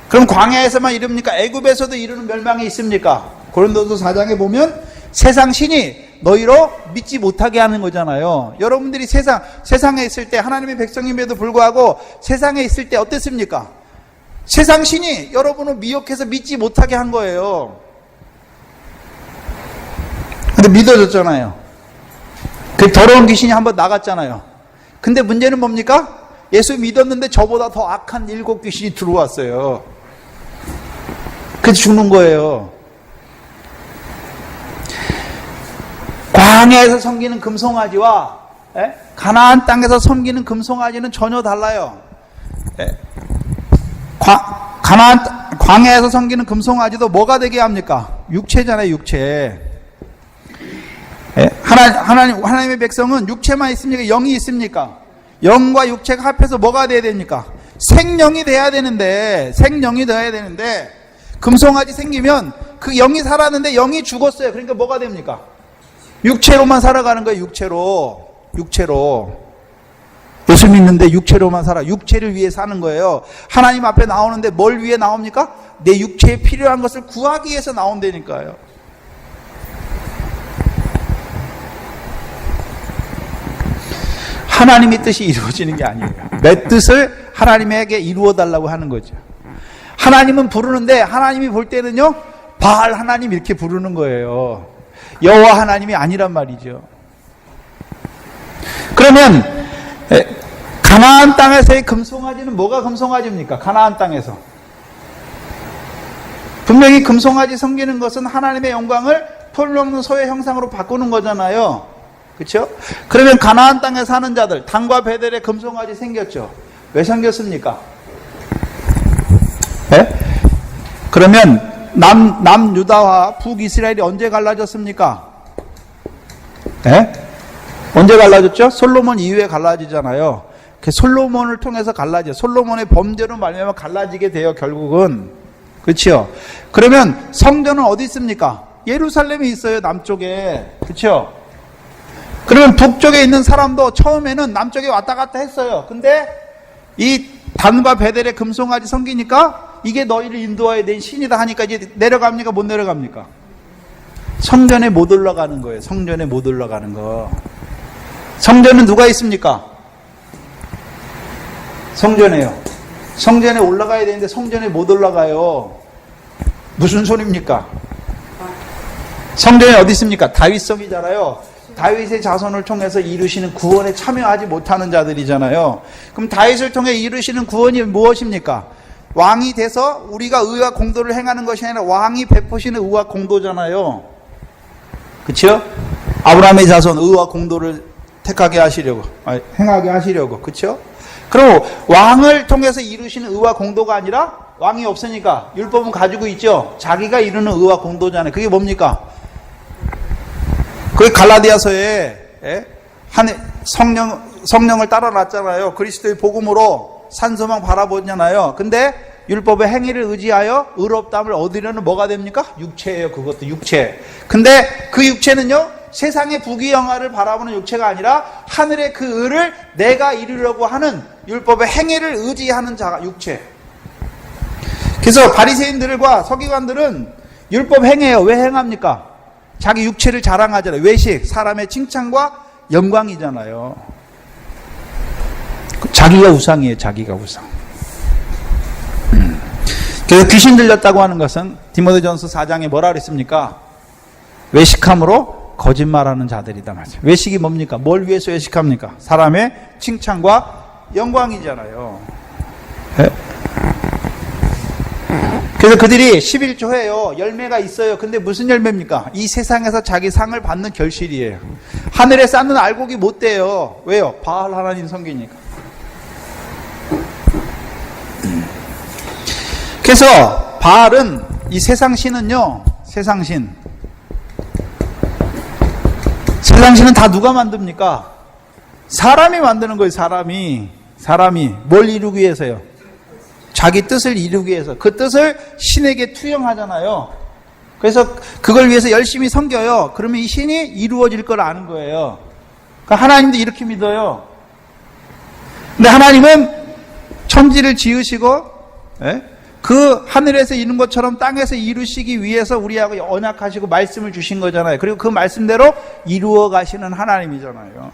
그럼 광야에서만 이룹니까? 애굽에서도 이루는 멸망이 있습니까? 고린도서 4장에 보면 세상 신이 너희로 믿지 못하게 하는 거잖아요. 여러분들이 세상에 있을 때 하나님의 백성임에도 불구하고 세상에 있을 때 어땠습니까? 세상 신이 여러분을 미혹해서 믿지 못하게 한 거예요. 근데 믿어졌잖아요. 그 더러운 귀신이 한번 나갔잖아요. 근데 문제는 뭡니까? 예수 믿었는데 저보다 더 악한 7 귀신이 들어왔어요. 그래서 죽는 거예요. 광야에서 섬기는 금송아지와 가나안 땅에서 섬기는 금송아지는 전혀 달라요. 광야에서 섬기는 금송아지도 뭐가 되게 합니까? 육체잖아요. 육체. 하나님의 백성은 육체만 있습니까? 영이 있습니까? 영과 육체가 합해서 뭐가 돼야 됩니까? 생명이 돼야 되는데 금송아지 생기면 그 영이 살았는데 영이 죽었어요. 그러니까 뭐가 됩니까? 육체로만 살아가는 거예요. 육체로. 예수 믿는데 육체로만 살아. 육체를 위해 사는 거예요. 하나님 앞에 나오는데 뭘 위해 나옵니까? 내 육체에 필요한 것을 구하기 위해서 나온다니까요. 하나님의 뜻이 이루어지는 게 아니에요. 내 뜻을 하나님에게 이루어 달라고 하는 거죠. 하나님은 부르는데 하나님이 볼 때는요, 바알 하나님 이렇게 부르는 거예요. 여호와 하나님이 아니란 말이죠. 그러면 가나안 땅에서의 금송아지는 뭐가 금송아지입니까? 가나안 땅에서 분명히 금송아지 섬기는 것은 하나님의 영광을 풀먹는 소의 형상으로 바꾸는 거잖아요. 그렇죠? 그러면 가나안 땅에 사는 자들, 단과 베델에 금송아지 생겼죠. 왜 생겼습니까? 그러면 남유다와 북이스라엘이 언제 갈라졌습니까? 예? 언제 갈라졌죠? 솔로몬 이후에 갈라지잖아요. 그 솔로몬을 통해서 갈라져. 솔로몬의 범죄로 말미암아 갈라지게 돼요, 결국은. 그렇죠? 그러면 성전은 어디 있습니까? 예루살렘에 있어요, 남쪽에. 그렇죠? 그러면 북쪽에 있는 사람도 처음에는 남쪽에 왔다 갔다 했어요. 근데 이 단과 베델의 금송아지 섬기니까 이게 너희를 인도하여 낸 신이다 하니까 이제 내려갑니까? 못 내려갑니까? 성전에 못 올라가는 거예요. 성전에 못 올라가는 거. 성전은 누가 있습니까? 성전에요. 성전에 올라가야 되는데 성전에 못 올라가요. 무슨 소리입니까? 성전이 어디 있습니까? 다윗성이잖아요. 다윗의 자손을 통해서 이루시는 구원에 참여하지 못하는 자들이잖아요. 그럼 다윗을 통해 이루시는 구원이 무엇입니까? 왕이 돼서 우리가 의와 공도를 행하는 것이 아니라 왕이 베푸시는 의와 공도잖아요. 그렇죠? 아브라함의 자손 의와 공도를 택하게 하시려고, 행하게 하시려고. 그렇죠? 그럼 왕을 통해서 이루시는 의와 공도가 아니라 왕이 없으니까 율법은 가지고 있죠. 자기가 이루는 의와 공도잖아요. 그게 뭡니까? 그게 갈라디아서에 성령을 따라놨잖아요. 그리스도의 복음으로 산소망 바라보잖아요. 근데 율법의 행위를 의지하여 의롭다함을 얻으려는 뭐가 됩니까? 육체예요. 그것도 육체. 근데 그 육체는요, 세상의 부귀영화를 바라보는 육체가 아니라 하늘의 그 의를 내가 이루려고 하는 율법의 행위를 의지하는 자가 육체. 그래서 바리새인들과 서기관들은 율법 행해요. 왜 행합니까? 자기 육체를 자랑하잖아요. 외식, 사람의 칭찬과 영광이잖아요. 자기가 우상이에요. 자기가 우상. 그래서 귀신 들렸다고 하는 것은 디모데전서 4장에 뭐라 그랬습니까? 외식함으로 거짓말하는 자들이다 말이죠. 외식이 뭡니까? 뭘 위해서 외식합니까? 사람의 칭찬과 영광이잖아요. 네? 그래서 그들이 11조 해요. 열매가 있어요. 근데 무슨 열매입니까? 이 세상에서 자기 상을 받는 결실이에요. 하늘에 쌓는 알곡이 못 돼요. 왜요? 바알 하나님 섬기니까. 그래서 바알은, 이 세상 신은요, 세상 신은 다 누가 만듭니까? 사람이 만드는 거예요. 사람이 뭘 이루기 위해서요? 자기 뜻을 이루기 위해서. 그 뜻을 신에게 투영하잖아요. 그래서 그걸 위해서 열심히 섬겨요. 그러면 이 신이 이루어질 걸 아는 거예요. 그러니까 하나님도 이렇게 믿어요. 근데 하나님은 천지를 지으시고, 그 하늘에서 이룬 것처럼 땅에서 이루시기 위해서 우리하고 언약하시고 말씀을 주신 거잖아요. 그리고 그 말씀대로 이루어 가시는 하나님이잖아요.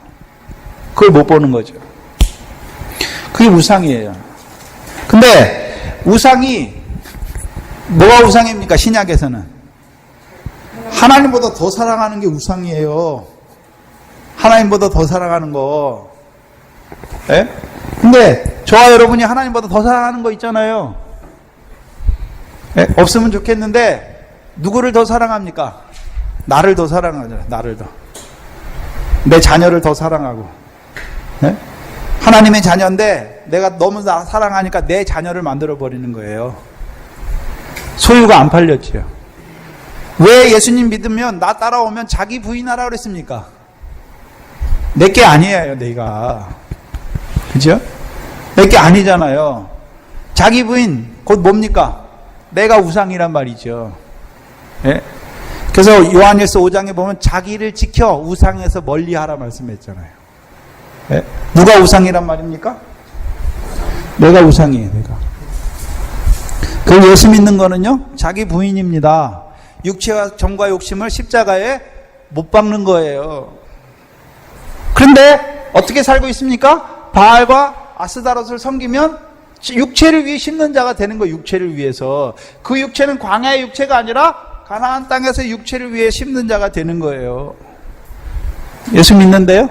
그걸 못 보는 거죠. 그게 우상이에요. 근데 우상이 뭐가 우상입니까? 신약에서는 하나님보다 더 사랑하는 게 우상이에요. 하나님보다 더 사랑하는 거. 근데 저와 여러분이 하나님보다 더 사랑하는 거 있잖아요. 없으면 좋겠는데 누구를 더 사랑합니까? 나를 더 사랑하잖아요. 나를 더. 내 자녀를 더 사랑하고. 하나님의 자녀인데 내가 너무 사랑하니까 내 자녀를 만들어버리는 거예요. 소유가 안 팔렸죠. 왜 예수님 믿으면 나 따라오면 자기 부인하라 그랬습니까? 내게 아니에요. 내가. 그죠? 내게 아니잖아요. 자기 부인 곧 뭡니까? 내가 우상이란 말이죠. 그래서 요한일서 5장에 보면 자기를 지켜 우상에서 멀리하라 말씀했잖아요. 누가 우상이란 말입니까? 내가 우상이에요. 내가. 그 예수 믿는 거는요, 자기 부인입니다. 육체와 정과 욕심을 십자가에 못 박는 거예요. 그런데 어떻게 살고 있습니까? 바알과 아스다롯을 섬기면 육체를 위해 심는 자가 되는 거예요. 육체를 위해서. 그 육체는 광야의 육체가 아니라 가나안 땅에서 육체를 위해 심는 자가 되는 거예요. 예수 믿는데요,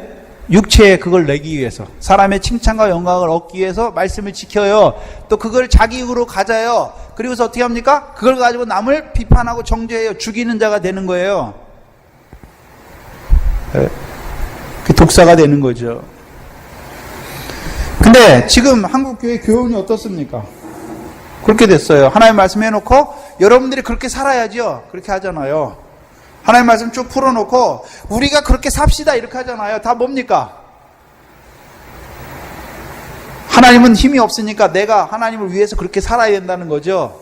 육체에 그걸 내기 위해서, 사람의 칭찬과 영광을 얻기 위해서 말씀을 지켜요. 또 그걸 자기 의로 가져요. 그리고서 어떻게 합니까? 그걸 가지고 남을 비판하고 정죄해요. 죽이는 자가 되는 거예요. 그 독사가 되는 거죠. 근데 지금 한국교회 교훈이 어떻습니까? 그렇게 됐어요. 하나님 말씀 해놓고 여러분들이 그렇게 살아야죠. 그렇게 하잖아요. 하나님 말씀 쭉 풀어놓고 우리가 그렇게 삽시다 이렇게 하잖아요. 다 뭡니까? 하나님은 힘이 없으니까 내가 하나님을 위해서 그렇게 살아야 된다는 거죠.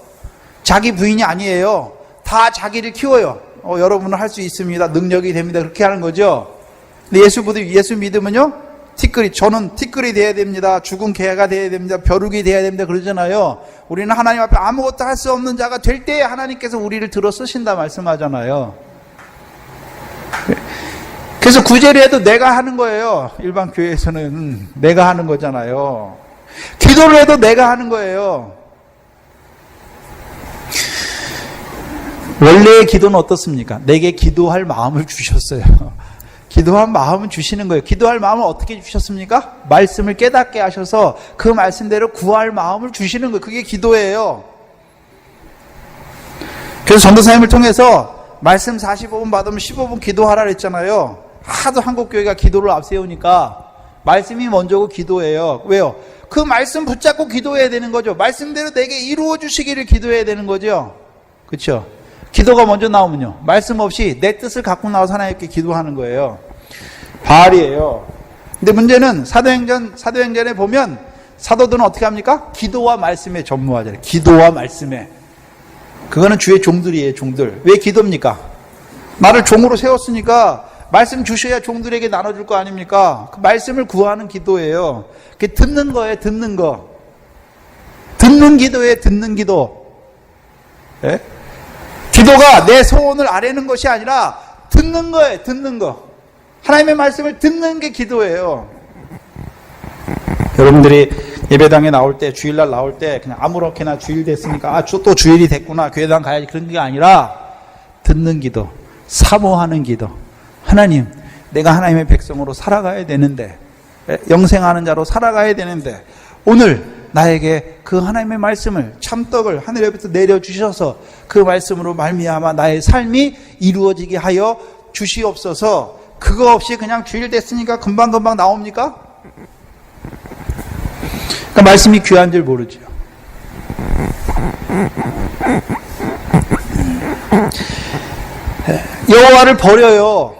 자기 부인이 아니에요. 다 자기를 키워요. 여러분은 할 수 있습니다. 능력이 됩니다. 그렇게 하는 거죠. 근데 예수 믿으면요, 저는 티끌이 돼야 됩니다. 죽은 개가 돼야 됩니다. 벼룩이 돼야 됩니다. 그러잖아요. 우리는 하나님 앞에 아무것도 할 수 없는 자가 될 때에 하나님께서 우리를 들어 쓰신다 말씀하잖아요. 그래서 구제를 해도 내가 하는 거예요. 일반 교회에서는 내가 하는 거잖아요. 기도를 해도 내가 하는 거예요. 원래의 기도는 어떻습니까? 내게 기도할 마음을 주셨어요. 기도할 마음을 주시는 거예요. 기도할 마음을 어떻게 주셨습니까? 말씀을 깨닫게 하셔서 그 말씀대로 구할 마음을 주시는 거예요. 그게 기도예요. 그래서 전도사님을 통해서 말씀 45분 받으면 15분 기도하라 그랬잖아요. 하도 한국교회가 기도를 앞세우니까 말씀이 먼저고 기도예요. 왜요? 그 말씀 붙잡고 기도해야 되는 거죠. 말씀대로 내게 이루어 주시기를 기도해야 되는 거죠. 그렇죠? 기도가 먼저 나오면요, 말씀 없이 내 뜻을 갖고 나와서 하나님께 기도하는 거예요. 바알이에요. 근데 문제는 사도행전에 보면 사도들은 어떻게 합니까? 기도와 말씀에 전무하잖아요. 기도와 말씀에. 그거는 주의 종들이에요. 종들. 왜 기도입니까? 나를 종으로 세웠으니까 말씀 주셔야 종들에게 나눠줄 거 아닙니까? 그 말씀을 구하는 기도예요. 그게 듣는 거예요. 듣는 거. 듣는 기도예요. 듣는 기도. 예? 기도가 내 소원을 아뢰는 것이 아니라 듣는 거예요. 듣는 거. 하나님의 말씀을 듣는 게 기도예요. 여러분들이 예배당에 나올 때, 주일날 나올 때 그냥 아무렇게나 주일 됐으니까 또 주일이 됐구나, 교회당 가야지, 그런 게 아니라 듣는 기도, 사모하는 기도. 하나님, 내가 하나님의 백성으로 살아가야 되는데, 영생하는 자로 살아가야 되는데, 오늘 나에게 그 하나님의 말씀을, 참떡을 하늘에부터 내려주셔서 그 말씀으로 말미암아 나의 삶이 이루어지게 하여 주시옵소서. 그거 없이 그냥 주일 됐으니까 금방금방 나옵니까? 그러니까 말씀이 귀한 줄 모르죠. 여호와를 버려요.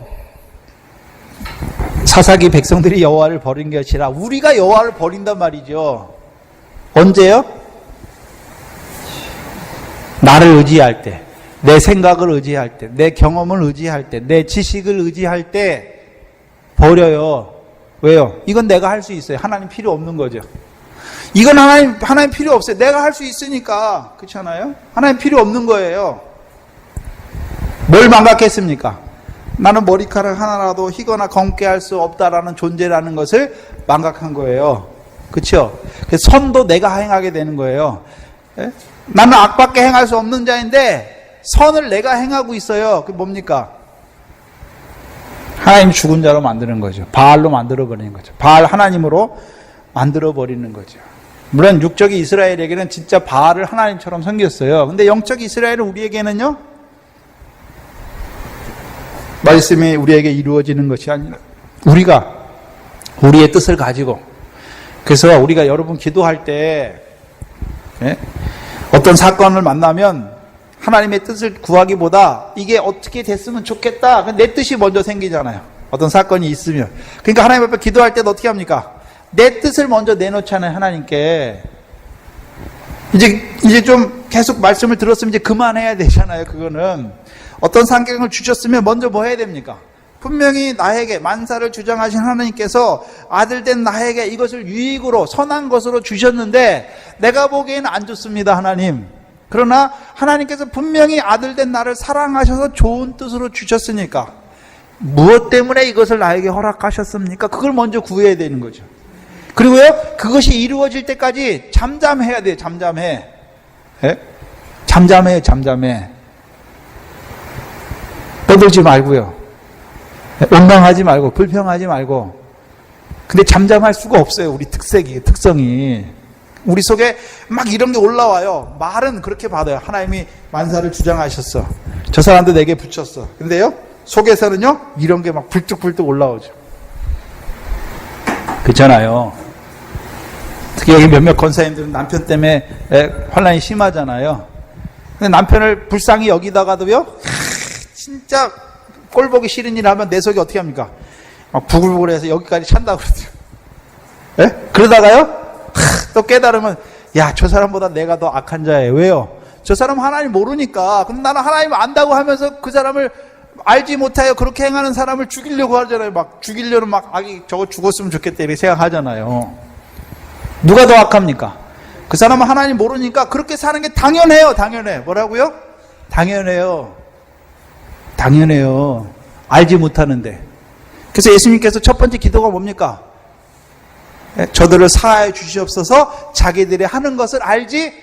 사사기 백성들이 여호와를 버린 것이 아니라 우리가 여호와를 버린단 말이죠. 언제요? 나를 의지할 때, 내 생각을 의지할 때, 내 경험을 의지할 때, 내 지식을 의지할 때 버려요. 왜요? 이건 내가 할 수 있어요. 하나님 필요 없는 거죠. 이건 하나님 필요 없어요. 내가 할 수 있으니까. 그렇잖아요? 하나님 필요 없는 거예요. 뭘 망각했습니까? 나는 머리카락 하나라도 희거나 검게 할 수 없다라는 존재라는 것을 망각한 거예요. 그렇죠? 선도 내가 행하게 되는 거예요. 예? 나는 악밖에 행할 수 없는 자인데 선을 내가 행하고 있어요. 그게 뭡니까? 하나님 죽은 자로 만드는 거죠. 바알로 만들어버리는 거죠. 바알 하나님으로 만들어버리는 거죠. 물론 육적인 이스라엘에게는 진짜 바알을 하나님처럼 섬겼어요. 근데 영적 이스라엘은 우리에게는요, 말씀이 우리에게 이루어지는 것이 아니라 우리가 우리의 뜻을 가지고, 그래서 우리가 여러분 기도할 때 어떤 사건을 만나면 하나님의 뜻을 구하기보다 이게 어떻게 됐으면 좋겠다, 내 뜻이 먼저 생기잖아요. 어떤 사건이 있으면. 그러니까 하나님 앞에 기도할 때는 어떻게 합니까? 내 뜻을 먼저 내놓잖아요. 하나님께. 이제 좀 계속 말씀을 들었으면 이제 그만해야 되잖아요. 그거는 어떤 상경을 주셨으면 먼저 뭐 해야 됩니까? 분명히 나에게 만사를 주장하신 하나님께서 아들된 나에게 이것을 유익으로 선한 것으로 주셨는데 내가 보기에는 안 좋습니다. 하나님. 그러나 하나님께서 분명히 아들된 나를 사랑하셔서 좋은 뜻으로 주셨으니까 무엇 때문에 이것을 나에게 허락하셨습니까? 그걸 먼저 구해야 되는 거죠. 그리고요, 그것이 이루어질 때까지 잠잠해야 돼요. 잠잠해. 예? 잠잠해. 떠들지 말고요. 원망하지 말고, 불평하지 말고. 근데 잠잠할 수가 없어요. 우리 특성이. 우리 속에 막 이런 게 올라와요. 말은 그렇게 받아요. 하나님이 만사를 주장하셨어. 저 사람도 내게 붙였어. 근데요, 속에서는요, 이런 게 막 불뚝불뚝 올라오죠. 그렇잖아요. 특히 여기 몇몇 권사님들은 남편 때문에 환란이 심하잖아요. 근데 남편을 불쌍히 여기다가도요, 진짜 꼴보기 싫은 일 하면 내 속이 어떻게 합니까? 막 부글부글해서 여기까지 찬다고 그러죠. 예? 그러다가요, 또 깨달으면, 야, 저 사람보다 내가 더 악한 자예요. 왜요? 저 사람 하나님 모르니까. 근데 나는 하나님 안다고 하면서 그 사람을 알지 못하여 그렇게 행하는 사람을 죽이려고 하잖아요. 막 죽이려는 막 악이 저거 죽었으면 좋겠다 이렇게 생각하잖아요. 누가 더 악합니까? 그 사람은 하나님 모르니까 그렇게 사는 게 당연해요. 당연해. 뭐라고요? 당연해요. 당연해요. 알지 못하는데. 그래서 예수님께서 첫 번째 기도가 뭡니까? 저들을 사하여 주시옵소서. 자기들이 하는 것을 알지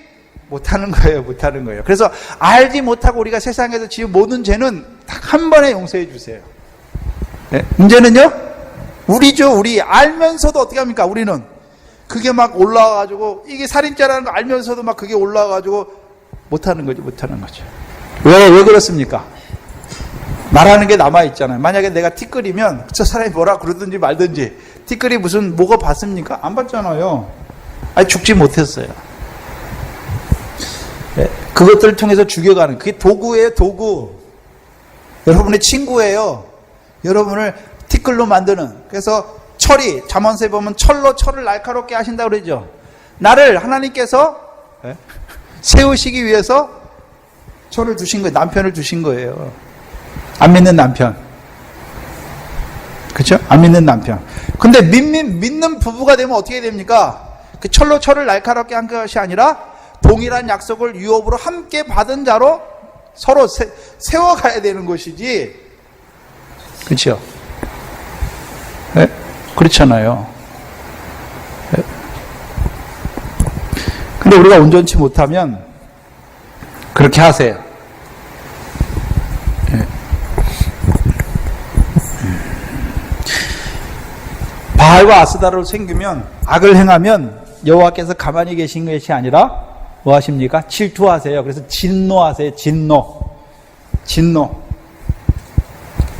못하는 거예요. 못하는 거예요. 그래서 알지 못하고 우리가 세상에서 지은 모든 죄는 딱 한 번에 용서해 주세요. 네? 문제는요, 우리죠. 우리 알면서도 어떻게 합니까? 우리는 그게 막 올라와가지고, 이게 살인죄라는 거 알면서도 막 그게 올라와가지고 못하는 거죠. 못하는 거죠. 왜 그렇습니까? 말하는 게 남아있잖아요. 만약에 내가 티끌이면 저 사람이 뭐라 그러든지 말든지, 티끌이 무슨 뭐가 봤습니까? 안 봤잖아요. 아니, 죽지 못했어요. 네, 그것들을 통해서 죽여가는, 그게 도구예요. 도구. 여러분의 친구예요. 여러분을 티끌로 만드는. 그래서 철이, 잠언서에 보면 철로 철을 날카롭게 하신다고 그러죠. 나를 하나님께서 세우시기 위해서 철을 두신 거예요. 남편을 두신 거예요. 안 믿는 남편. 그렇죠? 안 믿는 남편. 근데 믿는 부부가 되면 어떻게 됩니까? 그 철로 철을 날카롭게 한 것이 아니라 동일한 약속을 유업으로 함께 받은 자로 서로 세워가야 되는 것이지. 그렇죠? 네? 그렇잖아요. 네? 근데 우리가 온전치 못하면 그렇게 하세요. 네. 바알과 아스다로를 섬기면, 악을 행하면 여호와께서 가만히 계신 것이 아니라 뭐 하십니까? 질투하세요. 그래서 진노하세요. 진노.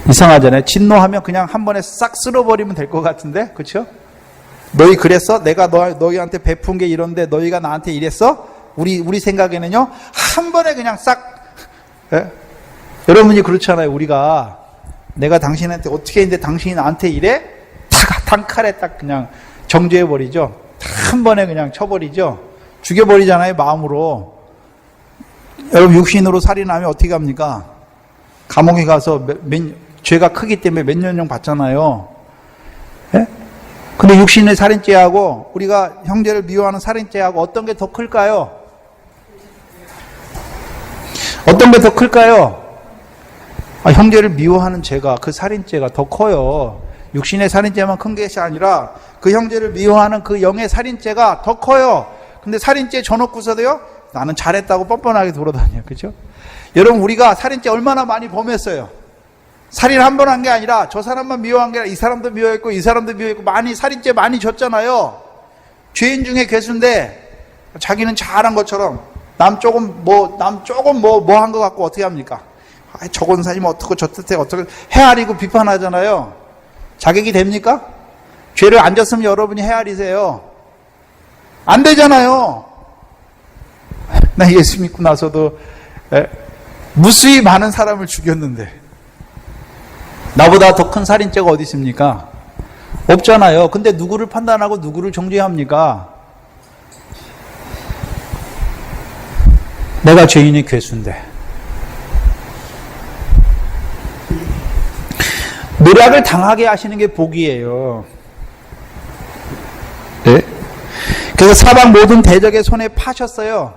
이상하잖아요. 진노하면 그냥 한 번에 싹 쓸어버리면 될 것 같은데, 그렇죠? 너희 그랬어? 내가 너희한테 베푼 게 이런데 너희가 나한테 이랬어? 우리 생각에는요, 한 번에 그냥 싹. 예? 여러분이 그렇잖아요. 우리가 내가 당신한테 어떻게 했는데 당신이 나한테 이래? 단칼에 딱 그냥 정죄해버리죠. 한 번에 그냥 쳐버리죠. 죽여버리잖아요. 마음으로. 여러분, 육신으로 살인하면 어떻게 합니까? 감옥에 가서 죄가 크기 때문에 몇 년형 받잖아요. 예? 근데 육신의 살인죄하고 우리가 형제를 미워하는 살인죄하고 어떤 게 더 클까요? 어떤 게 더 클까요? 형제를 미워하는 죄가, 그 살인죄가 더 커요. 육신의 살인죄만 큰 것이 아니라 그 형제를 미워하는 그 영의 살인죄가 더 커요. 근데 살인죄 져놓고서도요, 나는 잘했다고 뻔뻔하게 돌아다녀요. 그죠? 여러분, 우리가 살인죄 얼마나 많이 범했어요. 살인 한 번 한 게 아니라 저 사람만 미워한 게 아니라 이 사람도 미워했고 이 사람도 미워했고, 많이 살인죄 많이 졌잖아요. 죄인 중에 괴수인데 자기는 잘한 것처럼 남 조금 뭐 한 것 같고 어떻게 합니까? 저건 사람이 어떻고 저뜻해 어떻게 헤아리고 비판하잖아요. 자격이 됩니까? 죄를 안 졌으면 여러분이 헤아리세요. 안 되잖아요. 나 예수 믿고 나서도 무수히 많은 사람을 죽였는데 나보다 더 큰 살인죄가 어디 있습니까? 없잖아요. 근데 누구를 판단하고 누구를 정죄합니까? 내가 죄인의 괴수인데. 노력을 당하게 하시는 게 복이에요. 네? 그래서 사방 모든 대적의 손에 파셨어요.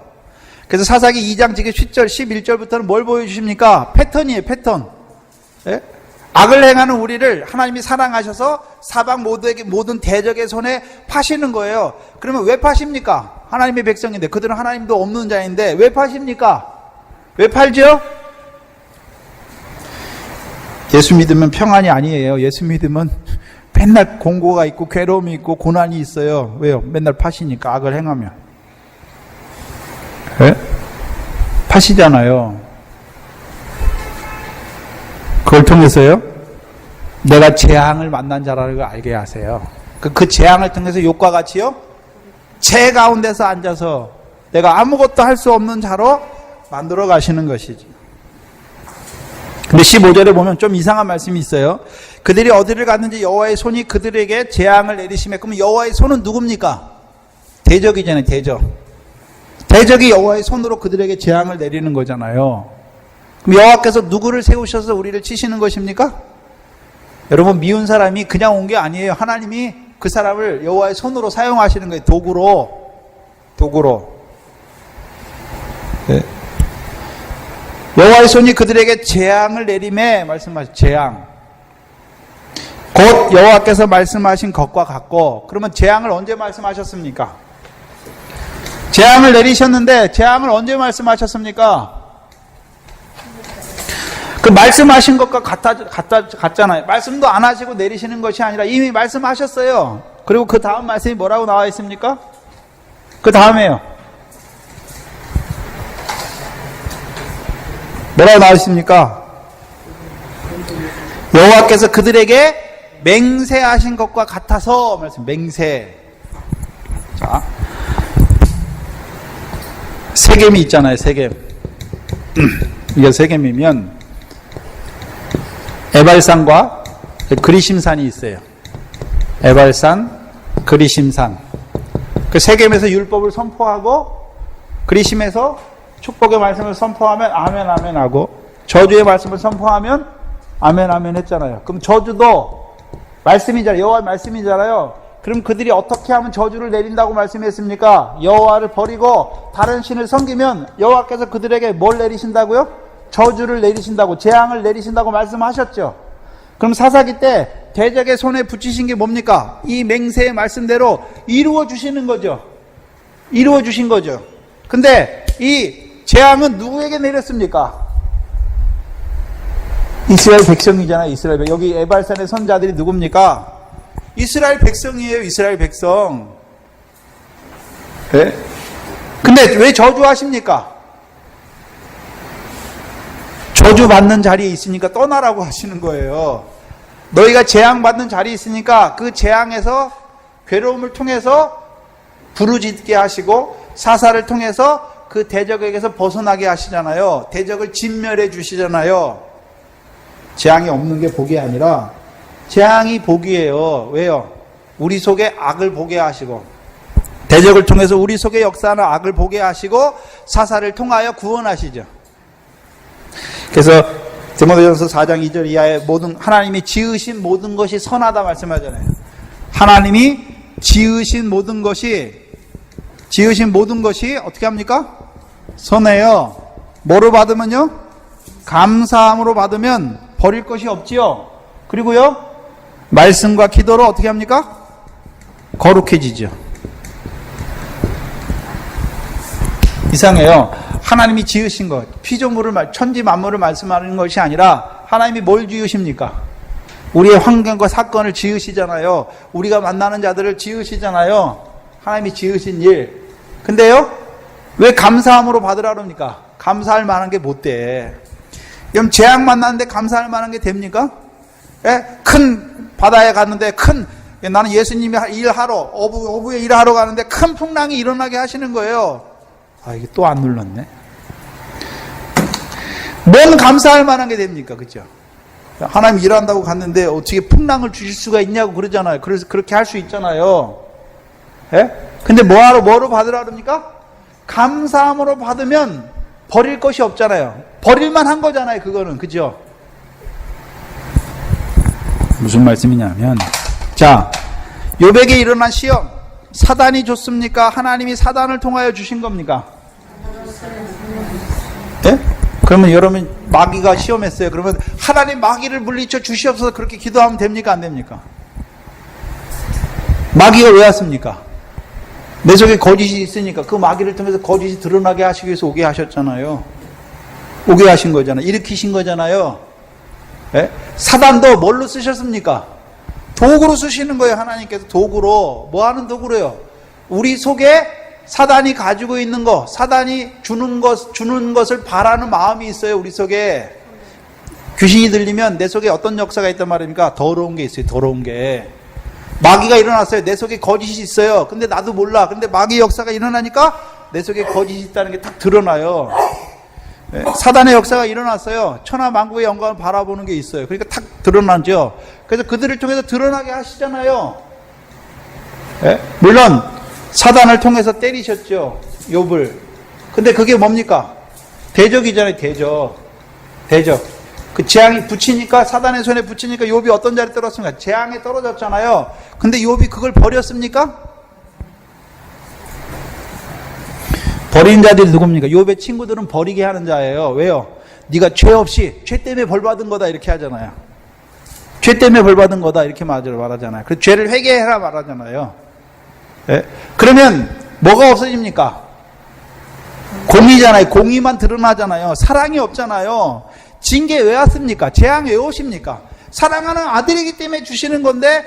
그래서 사사기 2장 10절 11절부터는 뭘 보여주십니까? 패턴이에요. 패턴. 네? 악을 행하는 우리를 하나님이 사랑하셔서 사방 모든 대적의 손에 파시는 거예요. 그러면 왜 파십니까? 하나님의 백성인데, 그들은 하나님도 없는 자인데 왜 파십니까? 왜 팔죠? 예수 믿으면 평안이 아니에요. 예수 믿으면 맨날 공고가 있고 괴로움이 있고 고난이 있어요. 왜요? 맨날 파시니까, 악을 행하면. 네? 파시잖아요. 그걸 통해서요, 내가 재앙을 만난 자라는 걸 알게 하세요. 그 재앙을 통해서 욕과 같이요, 죄 가운데서 앉아서 내가 아무것도 할 수 없는 자로 만들어 가시는 것이죠. 근데 15절에 보면 좀 이상한 말씀이 있어요. 그들이 어디를 갔는지 여호와의 손이 그들에게 재앙을 내리시매. 그럼 여호와의 손은 누굽니까? 대적이잖아요. 대적이 여호와의 손으로 그들에게 재앙을 내리는 거잖아요. 그럼 여호와께서 누구를 세우셔서 우리를 치시는 것입니까? 여러분, 미운 사람이 그냥 온 게 아니에요. 하나님이 그 사람을 여호와의 손으로 사용하시는 거예요. 도구로. 네. 여호와의 손이 그들에게 재앙을 내림에 말씀하신 재앙. 곧 여호와께서 말씀하신 것과 같고, 그러면 재앙을 언제 말씀하셨습니까? 재앙을 내리셨는데 재앙을 언제 말씀하셨습니까? 그 말씀하신 것과 같잖아요. 말씀도 안 하시고 내리시는 것이 아니라 이미 말씀하셨어요. 그리고 그 다음 말씀이 뭐라고 나와 있습니까? 그 다음에요. 뭐라고 나와 있습니까? 여호와께서 그들에게 맹세하신 것과 같아서 말씀. 맹세. 자, 세겜이 있잖아요. 세겜. 이게 세겜이면 에발산과 그리심산이 있어요. 에발산, 그리심산. 그 세겜에서 율법을 선포하고 그리심에서 축복의 말씀을 선포하면 아멘 아멘 하고 저주의 말씀을 선포하면 아멘 아멘 했잖아요. 그럼 저주도 말씀이잖아요. 여호와의 말씀이잖아요. 그럼 그들이 어떻게 하면 저주를 내린다고 말씀했습니까? 여호와를 버리고 다른 신을 섬기면 여호와께서 그들에게 뭘 내리신다고요? 저주를 내리신다고, 재앙을 내리신다고 말씀하셨죠. 그럼 사사기 때 대적의 손에 붙이신 게 뭡니까? 이 맹세의 말씀대로 이루어 주시는 거죠. 이루어 주신 거죠. 근데 이 재앙은 누구에게 내렸습니까? 이스라엘 백성이잖아요. 이스라엘 백성. 여기 에발산의 선자들이 누굽니까? 이스라엘 백성이에요. 이스라엘 백성. 네? 근데 왜 저주하십니까? 저주받는 자리에 있으니까 떠나라고 하시는 거예요. 너희가 재앙받는 자리에 있으니까 그 재앙에서 괴로움을 통해서 부르짖게 하시고 사사를 통해서 그 대적에게서 벗어나게 하시잖아요. 대적을 진멸해 주시잖아요. 재앙이 없는 게 복이 아니라 재앙이 복이에요. 왜요? 우리 속에 악을 보게 하시고 대적을 통해서 우리 속에 역사하는 악을 보게 하시고 사사를 통하여 구원하시죠. 그래서 디모데전서 4장 2절 이하에 모든 하나님이 지으신 모든 것이 선하다 말씀하잖아요. 하나님이 지으신 모든 것이 어떻게 합니까? 선해요. 뭐로 받으면요? 감사함으로 받으면 버릴 것이 없지요. 그리고요, 말씀과 기도로 어떻게 합니까? 거룩해지죠. 이상해요. 하나님이 지으신 것, 피조물을, 천지 만물을 말씀하는 것이 아니라 하나님이 뭘 지으십니까? 우리의 환경과 사건을 지으시잖아요. 우리가 만나는 자들을 지으시잖아요. 하나님이 지으신 일. 근데요, 왜 감사함으로 받으라 그럽니까? 감사할 만한 게 못 돼. 그럼 재앙 만났는데 감사할 만한 게 됩니까? 예? 큰 바다에 갔는데 나는 예수님이 어부에 일하러 가는데 큰 풍랑이 일어나게 하시는 거예요. 아, 이게 또 안 눌렀네. 뭔 감사할 만한 게 됩니까? 그죠? 하나님 일한다고 갔는데 어떻게 풍랑을 주실 수가 있냐고 그러잖아요. 그래서 그렇게 할 수 있잖아요. 예? 근데 뭐로 받으라 그럽니까? 감사함으로 받으면 버릴 것이 없잖아요. 버릴만 한 거잖아요. 그거는. 그죠? 무슨 말씀이냐면, 자, 요백에 일어난 시험, 사단이 줬습니까? 하나님이 사단을 통하여 주신 겁니까? 예? 그러면 여러분 마귀가 시험했어요. 그러면 하나님 마귀를 물리쳐 주시옵소서 그렇게 기도하면 됩니까? 안 됩니까? 마귀가 왜 왔습니까? 내 속에 거짓이 있으니까 그 마귀를 통해서 거짓이 드러나게 하시기 위해서 오게 하셨잖아요. 오게 하신 거잖아요. 일으키신 거잖아요. 예? 사단도 뭘로 쓰셨습니까? 도구로 쓰시는 거예요. 하나님께서 도구로. 뭐 하는 도구로요? 우리 속에 사단이 가지고 있는 거, 사단이 주는 것을 바라는 마음이 있어요. 우리 속에. 귀신이 들리면 내 속에 어떤 역사가 있단 말입니까? 더러운 게 있어요. 더러운 게. 마귀가 일어났어요. 내 속에 거짓이 있어요. 근데 나도 몰라. 근데 마귀 역사가 일어나니까 내 속에 거짓이 있다는 게 딱 드러나요. 사단의 역사가 일어났어요. 천하 만국의 영광을 바라보는 게 있어요. 그러니까 탁 드러나죠. 그래서 그들을 통해서 드러나게 하시잖아요. 물론 사단을 통해서 때리셨죠. 욥을. 근데 그게 뭡니까? 대적이잖아요. 대적. 그 재앙이 붙이니까, 사단의 손에 붙이니까 욥이 어떤 자리에 떨어졌습니까? 재앙에 떨어졌잖아요. 근데 욥이 그걸 버렸습니까? 버린 자들이 누굽니까? 욥의 친구들은 버리게 하는 자예요. 왜요? 네가 죄 없이, 죄 때문에 벌 받은 거다 이렇게 하잖아요. 죄 때문에 벌 받은 거다 이렇게 말하잖아요. 그 죄를 회개해라 말하잖아요. 그러면 뭐가 없어집니까? 공의잖아요. 공의만 드러나잖아요. 사랑이 없잖아요. 징계 왜 왔습니까? 재앙 왜 오십니까? 사랑하는 아들이기 때문에 주시는 건데,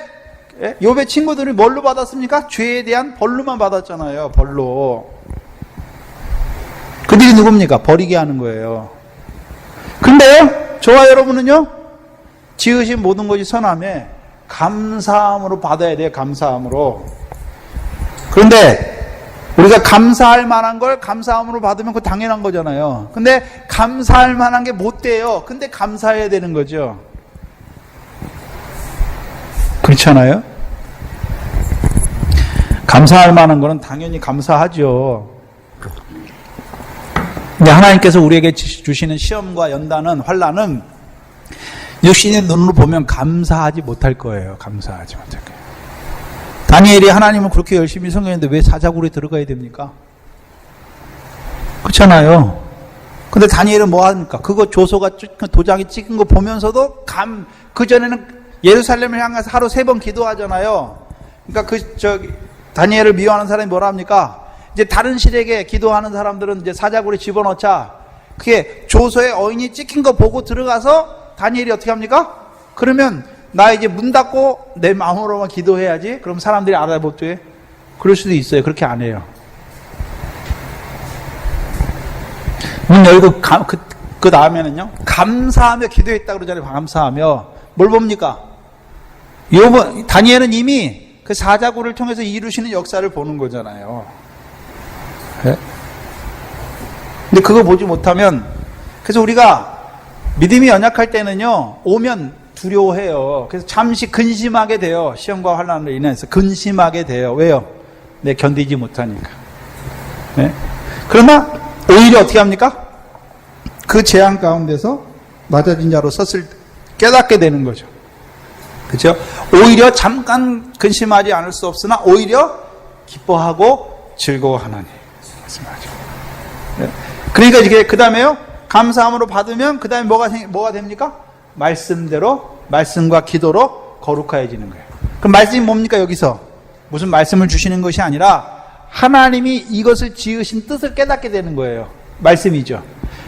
욥의 친구들이 뭘로 받았습니까? 죄에 대한 벌로만 받았잖아요. 벌로. 그들이 누굽니까? 버리게 하는 거예요. 근데요, 저와 여러분은요, 지으신 모든 것이 선함에 감사함으로 받아야 돼요. 감사함으로. 그런데 우리가 감사할 만한 걸 감사함으로 받으면 그거 당연한 거잖아요. 근데 감사할 만한 게 못 돼요. 근데 감사해야 되는 거죠. 그렇잖아요? 감사할 만한 거는 당연히 감사하죠. 근데 하나님께서 우리에게 주시는 시험과 연단은, 환난은 육신의 눈으로 보면 감사하지 못할 거예요. 감사하지 못할 거예요. 다니엘이 하나님을 그렇게 열심히 섬겼는데 왜 사자굴에 들어가야 됩니까? 그렇잖아요. 근데 다니엘은 뭐 합니까? 그거 조소가 도장이 찍은 거 보면서도 그전에는 예루살렘을 향해서 하루 3번 기도하잖아요. 그러니까 다니엘을 미워하는 사람이 뭐라 합니까? 이제 다른 신에게 기도하는 사람들은 이제 사자굴에 집어넣자. 그게 조소에 어인이 찍힌 거 보고 들어가서 다니엘이 어떻게 합니까? 그러면 나 이제 문 닫고 내 마음으로만 기도해야지. 그럼 사람들이 알아볼 때 그럴 수도 있어요. 그렇게 안 해요. 문 열고 그 다음에는요, 감사하며 기도했다 그러잖아요. 감사하며. 뭘 봅니까? 다니엘은 이미 그 사자굴을 통해서 이루시는 역사를 보는 거잖아요. 네? 근데 그거 보지 못하면, 그래서 우리가 믿음이 연약할 때는요, 오면 두려워해요. 그래서 잠시 근심하게 돼요. 시험과 환난으로 인해서 근심하게 돼요. 왜요? 내 견디지 못하니까. 네? 그러나 오히려 어떻게 합니까? 그 재앙 가운데서 낮아진 자로 섰을 때 깨닫게 되는 거죠. 그렇죠? 오히려 잠깐 근심하지 않을 수 없으나 오히려 기뻐하고 즐거워하나니 말씀하죠. 네. 그러니까 이게 그 다음에요, 감사함으로 받으면 그 다음에 뭐가 됩니까? 말씀대로, 말씀과 기도로 거룩해지는 거예요. 그럼 말씀이 뭡니까? 여기서 무슨 말씀을 주시는 것이 아니라 하나님이 이것을 지으신 뜻을 깨닫게 되는 거예요. 말씀이죠.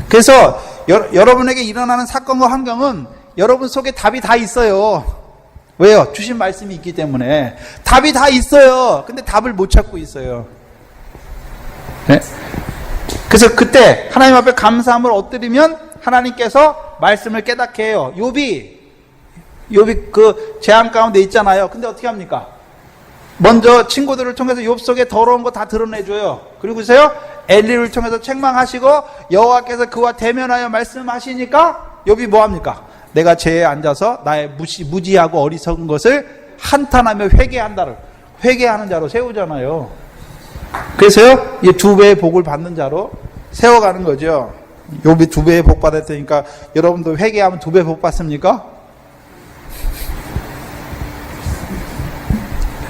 그래서 여러분에게 일어나는 사건과 환경은 여러분 속에 답이 다 있어요. 왜요? 주신 말씀이 있기 때문에. 답이 다 있어요. 근데 답을 못 찾고 있어요. 네? 그래서 그때 하나님 앞에 감사함을 엎드리면 하나님께서 말씀을 깨닫게 해요. 욥이 그 재앙 가운데 있잖아요. 근데 어떻게 합니까? 먼저 친구들을 통해서 욥 속에 더러운 거 다 드러내줘요. 그리고서요, 엘리를 통해서 책망하시고 여호와께서 그와 대면하여 말씀하시니까 욥이 뭐 합니까? 내가 죄에 앉아서 나의 무지하고 어리석은 것을 한탄하며 회개하는 자로 세우잖아요. 그래서요, 이 2배의 복을 받는 자로 세워가는 거죠. 욥이 2배의 복 받았으니까 여러분도 회개하면 2배 복 받습니까?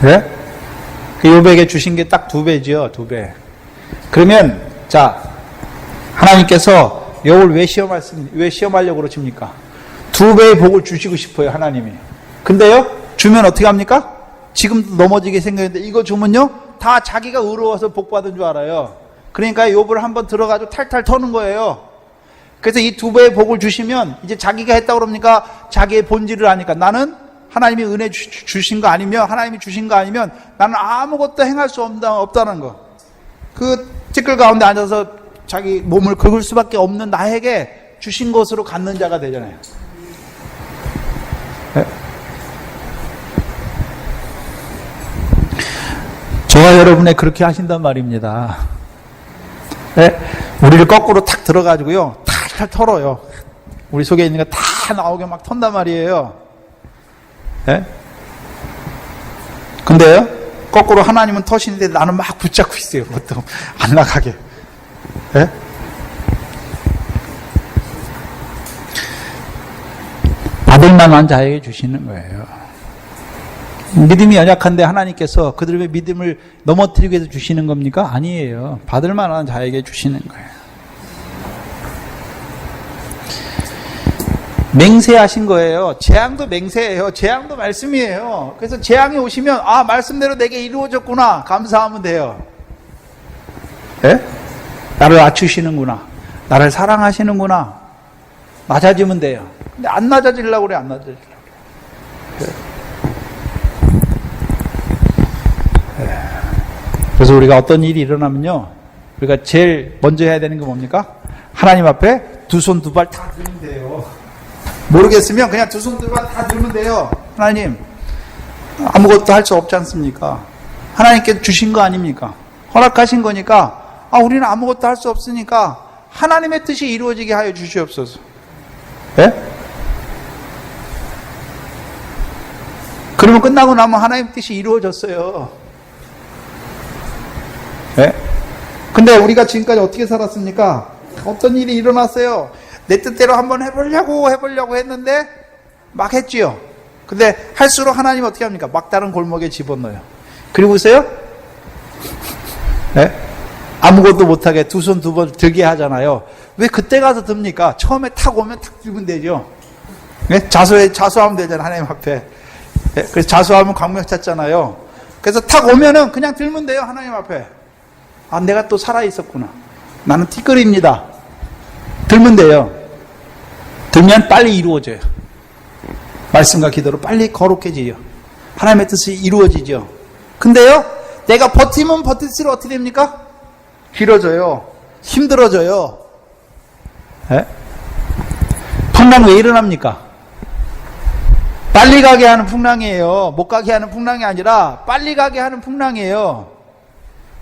네? 그 욥에게 주신 게 딱 2배죠. 2배. 그러면 자, 하나님께서 욥을 왜 시험하려고 그러십니까? 2배의 복을 주시고 싶어요, 하나님이. 근데요, 주면 어떻게 합니까? 지금도 넘어지게 생겼는데 이거 주면요, 다 자기가 의로워서 복 받은 줄 알아요. 그러니까 욥을 한번 들어가지고 탈탈 터는 거예요. 그래서 이 2배의 복을 주시면 이제 자기가 했다고 그럽니까? 자기의 본질을 아니까. 나는 하나님이 은혜 주신 거 아니면, 하나님이 주신 거 아니면 나는 아무것도 행할 수 없다는 거. 그 찌끌 가운데 앉아서 자기 몸을 긁을 수밖에 없는 나에게 주신 것으로 갖는 자가 되잖아요. 네? 저와 여러분에 그렇게 하신단 말입니다. 네? 우리를 거꾸로 탁 들어가지고요, 다 탈탈 털어요. 우리 속에 있는 거 다 나오게 막 턴단 말이에요. 예? 근데요, 거꾸로 하나님은 터시는데 나는 막 붙잡고 있어요. 보통 안 나가게. 예? 받을 만한 자에게 주시는 거예요. 믿음이 연약한데 하나님께서 그들의 믿음을 넘어뜨리기 위해서 주시는 겁니까? 아니에요. 받을 만한 자에게 주시는 거예요. 맹세하신 거예요. 재앙도 맹세예요. 재앙도 말씀이에요. 그래서 재앙이 오시면 아, 말씀대로 내게 이루어졌구나 감사하면 돼요. 예? 나를 낮추시는구나, 나를 사랑하시는구나, 낮아지면 돼요. 근데 안 낮아지려고 그래. 안 낮아지려고 그래. 그래서 우리가 어떤 일이 일어나면요, 우리가 제일 먼저 해야 되는 게 뭡니까? 하나님 앞에 두 손 두 발 다 들면 돼요. 모르겠으면 그냥 두 손 두 발 다 들면 돼요. 하나님, 아무것도 할 수 없지 않습니까? 하나님께 주신 거 아닙니까? 허락하신 거니까, 아, 우리는 아무것도 할 수 없으니까 하나님의 뜻이 이루어지게 하여 주시옵소서. 예? 그러면 끝나고 나면 하나님의 뜻이 이루어졌어요. 예? 근데 우리가 지금까지 어떻게 살았습니까? 어떤 일이 일어났어요. 내 뜻대로 한번 해보려고 했는데 막 했지요. 근데 할수록 하나님 어떻게 합니까? 막다른 골목에 집어넣어요. 그리고 보세요. 예? 아무것도 못하게 두 손 두 번 들게 하잖아요. 왜 그때 가서 듭니까? 처음에 탁 오면 탁 들면 되죠. 예? 자수하면 되잖아요. 하나님 앞에. 예? 그래서 자수하면 광명 찾잖아요. 그래서 탁 오면은 그냥 들면 돼요. 하나님 앞에. 아, 내가 또 살아있었구나. 나는 티끌입니다. 들면 돼요. 들면 빨리 이루어져요. 말씀과 기도로 빨리 거룩해지죠. 하나님의 뜻이 이루어지죠. 근데요, 내가 버티면 버틸수록 어떻게 됩니까? 길어져요. 힘들어져요. 예? 풍랑 왜 일어납니까? 빨리 가게 하는 풍랑이에요. 못 가게 하는 풍랑이 아니라 빨리 가게 하는 풍랑이에요.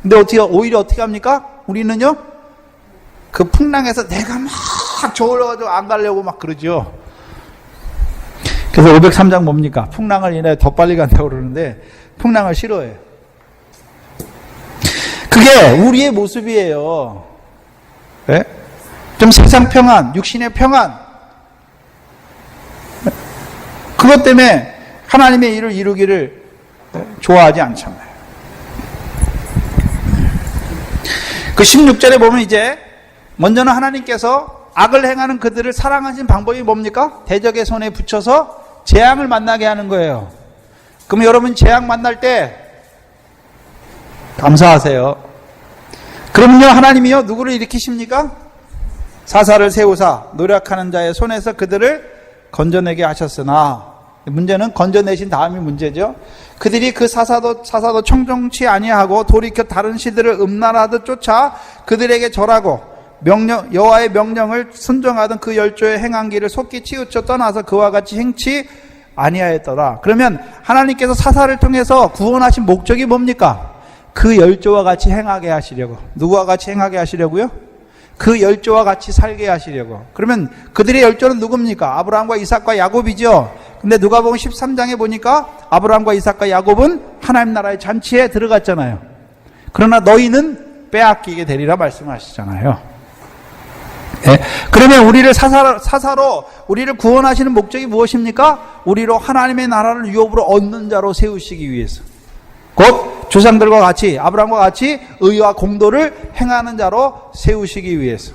근데 오히려 어떻게 합니까? 우리는요, 그 풍랑에서 내가 막 저올라가지고 안 가려고 막 그러죠. 그래서 503장 뭡니까? 풍랑을 인해 더 빨리 간다고 그러는데, 풍랑을 싫어해요. 그게 우리의 모습이에요. 네? 좀 세상 평안, 육신의 평안. 그것 때문에 하나님의 일을 이루기를 좋아하지 않잖아요. 그 16절에 보면 이제 먼저는 하나님께서 악을 행하는 그들을 사랑하신 방법이 뭡니까? 대적의 손에 붙여서 재앙을 만나게 하는 거예요. 그럼 여러분 재앙 만날 때 감사하세요. 그러면요, 하나님이요 누구를 일으키십니까? 사사를 세우사 노력하는 자의 손에서 그들을 건져내게 하셨으나, 문제는 건져내신 다음이 문제죠. 그들이 그 사사도 청정치 아니하고 돌이켜 다른 시들을 음란하듯 쫓아 그들에게 절하고 여호와의 명령을 순종하던 그 열조의 행한 길을 속히 치우쳐 떠나서 그와 같이 행치 아니하였더라. 그러면 하나님께서 사사를 통해서 구원하신 목적이 뭡니까? 그 열조와 같이 행하게 하시려고. 누구와 같이 행하게 하시려고요? 그 열조와 같이 살게 하시려고. 그러면 그들의 열조는 누굽니까? 아브라함과 이삭과 야곱이죠. 근데 누가복음 13장에 보니까 아브라함과 이삭과 야곱은 하나님 나라의 잔치에 들어갔잖아요. 그러나 너희는 빼앗기게 되리라 말씀하시잖아요. 예? 그러면 우리를 사사로 우리를 구원하시는 목적이 무엇입니까? 우리로 하나님의 나라를 유업으로 얻는 자로 세우시기 위해서. 곧 조상들과 같이, 아브라함과 같이 의와 공도를 행하는 자로 세우시기 위해서.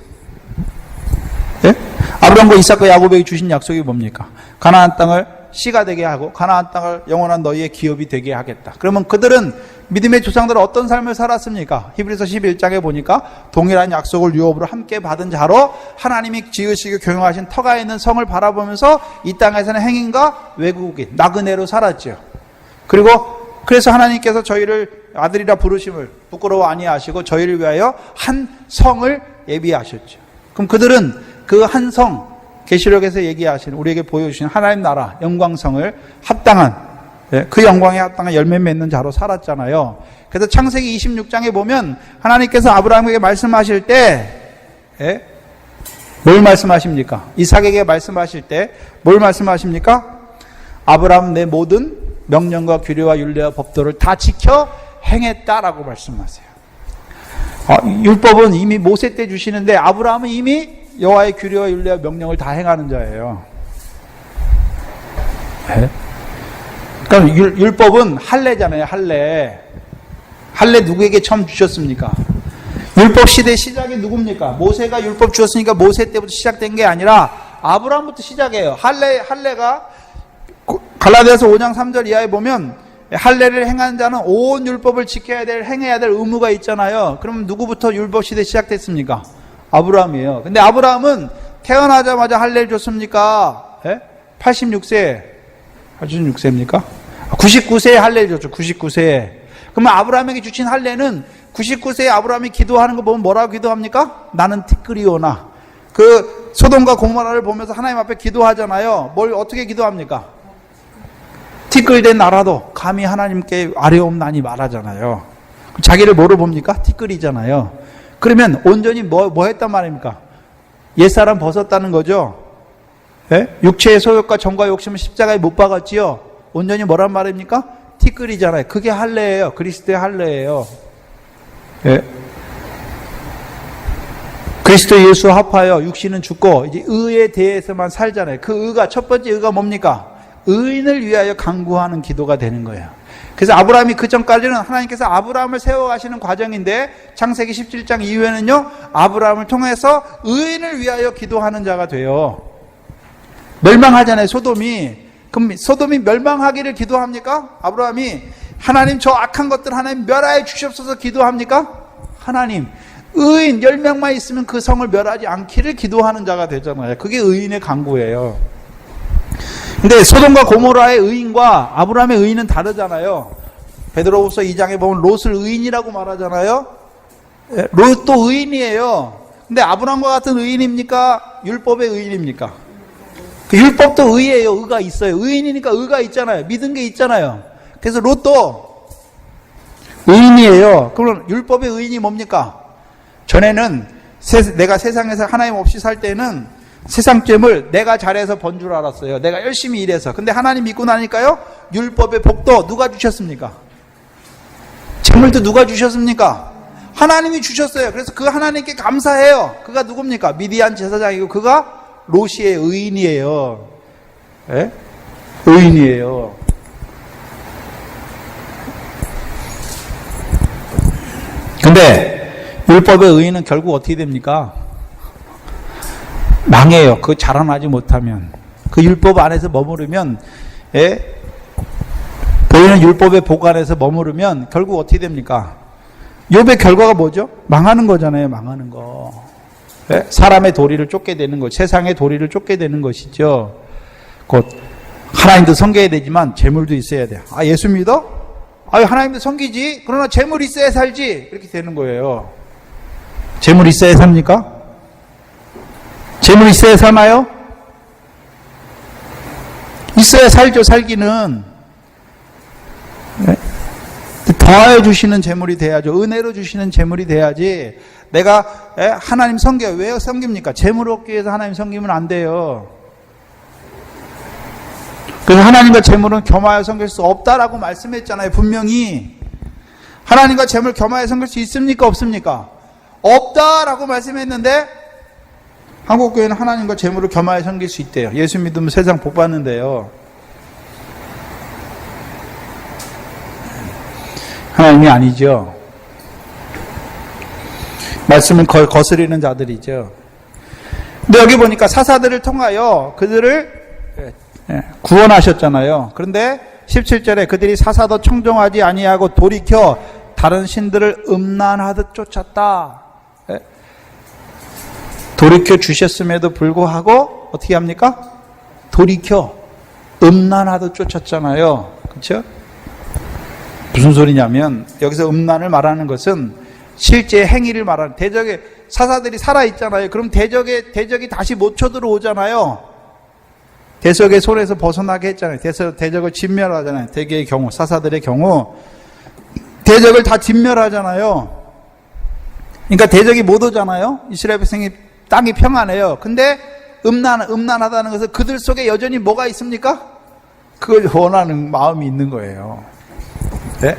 예? 아브라함과 이삭과 야곱에게 주신 약속이 뭡니까? 가나안 땅을 씨가 되게 하고 가나안 땅을 영원한 너희의 기업이 되게 하겠다. 그러면 그들은, 믿음의 조상들은 어떤 삶을 살았습니까? 히브리서 11장에 보니까 동일한 약속을 유업으로 함께 받은 자로 하나님이 지으시고 경영하신 터가 있는 성을 바라보면서 이 땅에서는 행인과 외국인, 나그네로 살았죠. 그래서 하나님께서 저희를 아들이라 부르심을 부끄러워 아니하시고 저희를 위하여 한 성을 예비하셨죠. 그럼 그들은 그 한 성, 계시록에서 얘기하신, 우리에게 보여주신 하나님 나라 영광성을 합당한, 그 영광에 합당한 열매 맺는 자로 살았잖아요. 그래서 창세기 26장에 보면 하나님께서 아브라함에게 말씀하실 때 뭘 말씀하십니까? 이삭에게 말씀하실 때 뭘 말씀하십니까? 아브라함 내 모든 명령과 규례와 율례와 법도를 다 지켜 행했다라고 말씀하세요. 율법은 이미 모세 때 주시는데 아브라함은 이미 여호와의 규례와 율례와 명령을 다 행하는 자예요. 네? 그러니까 율법은 할례잖아요. 할례 누구에게 처음 주셨습니까? 율법 시대 시작이 누굽니까? 모세가 율법 주었으니까 모세 때부터 시작된 게 아니라 아브라함부터 시작해요. 할례가 갈라디아서 5장 3절 이하에 보면 할례를 행하는 자는 온 율법을 지켜야 될, 행해야 될 의무가 있잖아요. 그럼 누구부터 율법 시대 시작됐습니까? 아브라함이에요. 근데 아브라함은 태어나자마자 할례를 줬습니까? 86세, 86세입니까? 99세에 할례를 줬죠. 99세에. 그러면 아브라함에게 주신 할례는 99세에 아브라함이 기도하는 거 보면 뭐라고 기도합니까? 나는 티끌이오나. 그 소돔과 고모라를 보면서 하나님 앞에 기도하잖아요. 뭘 어떻게 기도합니까? 티끌된 나라도 감히 하나님께 아뢰옵나니 말하잖아요. 자기를 뭐로 봅니까? 티끌이잖아요. 그러면 온전히 뭐 했단 말입니까? 옛사람 벗었다는 거죠. 예? 육체의 소욕과 정과 욕심은 십자가에 못 박았지요. 온전히 뭐란 말입니까? 티끌이잖아요. 그게 할례예요. 그리스도의 할례예요. 예? 그리스도 예수 합하여 육신은 죽고 이제 의에 대해서만 살잖아요. 그 의가 첫 번째 의가 뭡니까? 의인을 위하여 간구하는 기도가 되는 거예요. 그래서 아브라함이 그 전까지는 하나님께서 아브라함을 세워가시는 과정인데 창세기 17장 이후에는요 아브라함을 통해서 의인을 위하여 기도하는 자가 돼요. 멸망하잖아요. 소돔이. 그럼 소돔이 멸망하기를 기도합니까? 아브라함이 하나님 저 악한 것들 하나님 멸하여 주시옵소서 기도합니까? 하나님 의인 10명만 있으면 그 성을 멸하지 않기를 기도하는 자가 되잖아요. 그게 의인의 간구예요. 근데 소돔과 고모라의 의인과 아브라함의 의인은 다르잖아요. 베드로후서 2장에 보면 롯을 의인이라고 말하잖아요. 롯도 의인이에요. 근데 아브라함과 같은 의인입니까? 율법의 의인입니까? 그 율법도 의예요. 의가 있어요. 의인이니까 의가 있잖아요. 믿은 게 있잖아요. 그래서 롯도 의인이에요. 그럼 율법의 의인이 뭡니까? 전에는 내가 세상에서 하나님 없이 살 때는 세상됨을 내가 잘해서 번 줄 알았어요. 내가 열심히 일해서. 근데 하나님 믿고 나니까요. 율법의 복도 누가 주셨습니까? 재물도 누가 주셨습니까? 하나님이 주셨어요. 그래서 그 하나님께 감사해요. 그가 누굽니까? 미디안 제사장이고 그가 롯의 의인이에요. 예? 의인이에요. 근데 율법의 의인은 결국 어떻게 됩니까? 망해요. 그 자라나지 못하면. 그 율법 안에서 머무르면, 예? 보이는 율법의 복 안에서 머무르면 결국 어떻게 됩니까? 욥의 결과가 뭐죠? 망하는 거잖아요. 망하는 거. 예? 사람의 도리를 쫓게 되는 것, 세상의 도리를 쫓게 되는 것이죠. 곧 하나님도 섬겨야 되지만 재물도 있어야 돼요. 아, 예수 믿어? 아, 하나님도 섬기지. 그러나 재물 있어야 살지. 이렇게 되는 거예요. 재물 있어야 삽니까? 재물 있어야 사나요? 있어야 살죠. 살기는. 네? 더하여 주시는 재물이 돼야죠. 은혜로 주시는 재물이 돼야지. 내가 하나님 섬겨요. 왜 섬깁니까? 재물 얻기 위해서 하나님 섬기면 안 돼요. 그래서 하나님과 재물은 겸하여 섬길 수 없다라고 말씀했잖아요. 분명히. 하나님과 재물 겸하여 섬길 수 있습니까? 없습니까? 없다라고 말씀했는데 한국교회는 하나님과 재물을 겸하여 섬길 수 있대요. 예수 믿으면 세상 복 받는데요. 하나님이 아니죠. 말씀을 거스리는 자들이죠. 근데 여기 보니까 사사들을 통하여 그들을 구원하셨잖아요. 그런데 17절에 그들이 사사도 청종하지 아니하고 돌이켜 다른 신들을 음란하듯 쫓았다. 돌이켜 주셨음에도 불구하고 어떻게 합니까? 돌이켜 음란하듯 쫓았잖아요. 그렇죠? 무슨 소리냐면 여기서 음란을 말하는 것은 실제 행위를 말하는, 대적에 사사들이 살아있잖아요. 그럼 대적이 다시 못 쳐들어오잖아요. 대적의 손에서 벗어나게 했잖아요. 대적을 진멸하잖아요. 대개의 경우, 사사들의 경우 대적을 다 진멸하잖아요. 그러니까 대적이 못 오잖아요. 이스라엘 백성이 땅이 평안해요. 근데 음란하다는 것은 그들 속에 여전히 뭐가 있습니까? 그걸 원하는 마음이 있는 거예요. 네?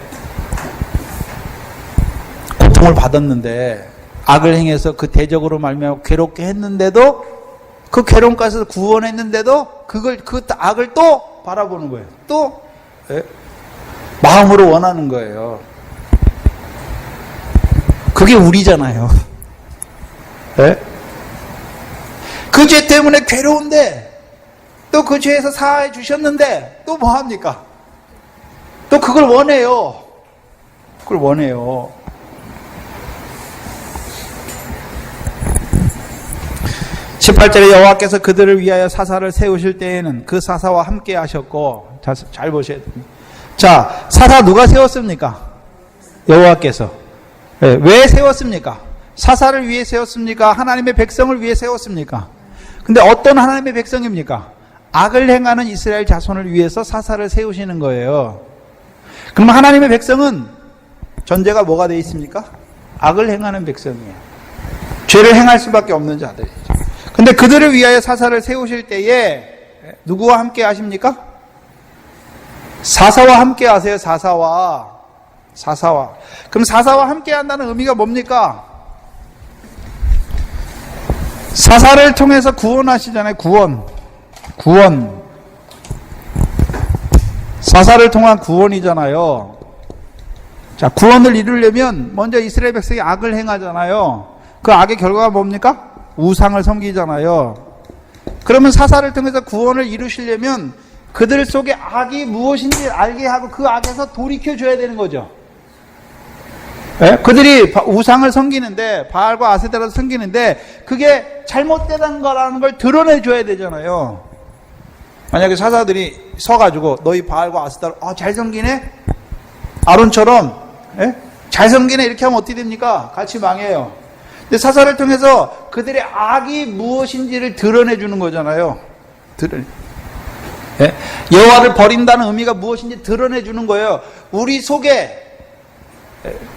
고통을 받았는데 악을 행해서 그 대적으로 말미암아 괴롭게 했는데도 그 괴로움 가운데서 구원했는데도 그 악을 또 바라보는 거예요. 또 네? 마음으로 원하는 거예요. 그게 우리잖아요. 네? 그 죄 때문에 괴로운데 또 그 죄에서 사하해 주셨는데 또 뭐합니까? 또 그걸 원해요. 그걸 원해요. (18절에) 여호와께서 그들을 위하여 사사를 세우실 때에는 그 사사와 함께 하셨고, 잘 보셔야 됩니다. 자, 사사 누가 세웠습니까? 여호와께서. 왜 세웠습니까? 사사를 위해 세웠습니까? 하나님의 백성을 위해 세웠습니까? 근데 어떤 하나님의 백성입니까? 악을 행하는 이스라엘 자손을 위해서 사사를 세우시는 거예요. 그럼 하나님의 백성은 전제가 뭐가 되어 있습니까? 악을 행하는 백성이에요. 죄를 행할 수밖에 없는 자들이죠. 근데 그들을 위하여 사사를 세우실 때에 누구와 함께 하십니까? 사사와 함께 하세요. 사사와. 그럼 사사와 함께 한다는 의미가 뭡니까? 사사를 통해서 구원하시잖아요. 구원. 사사를 통한 구원이잖아요. 자, 구원을 이루려면 먼저 이스라엘 백성이 악을 행하잖아요. 그 악의 결과가 뭡니까? 우상을 섬기잖아요. 그러면 사사를 통해서 구원을 이루시려면 그들 속에 악이 무엇인지 알게 하고 그 악에서 돌이켜줘야 되는 거죠. 네? 그들이 우상을 섬기는데, 바알과 아세라를 섬기는데 그게 잘못되다는 거라는 걸 드러내줘야 되잖아요. 만약에 사사들이 서가지고 너희 바알과 아세라를 잘 섬기네? 아론처럼 잘 섬기네 이렇게 하면 어떻게 됩니까? 같이 망해요. 근데 사사를 통해서 그들의 악이 무엇인지를 드러내주는 거잖아요. 여호와를 버린다는 의미가 무엇인지 드러내주는 거예요. 우리 속에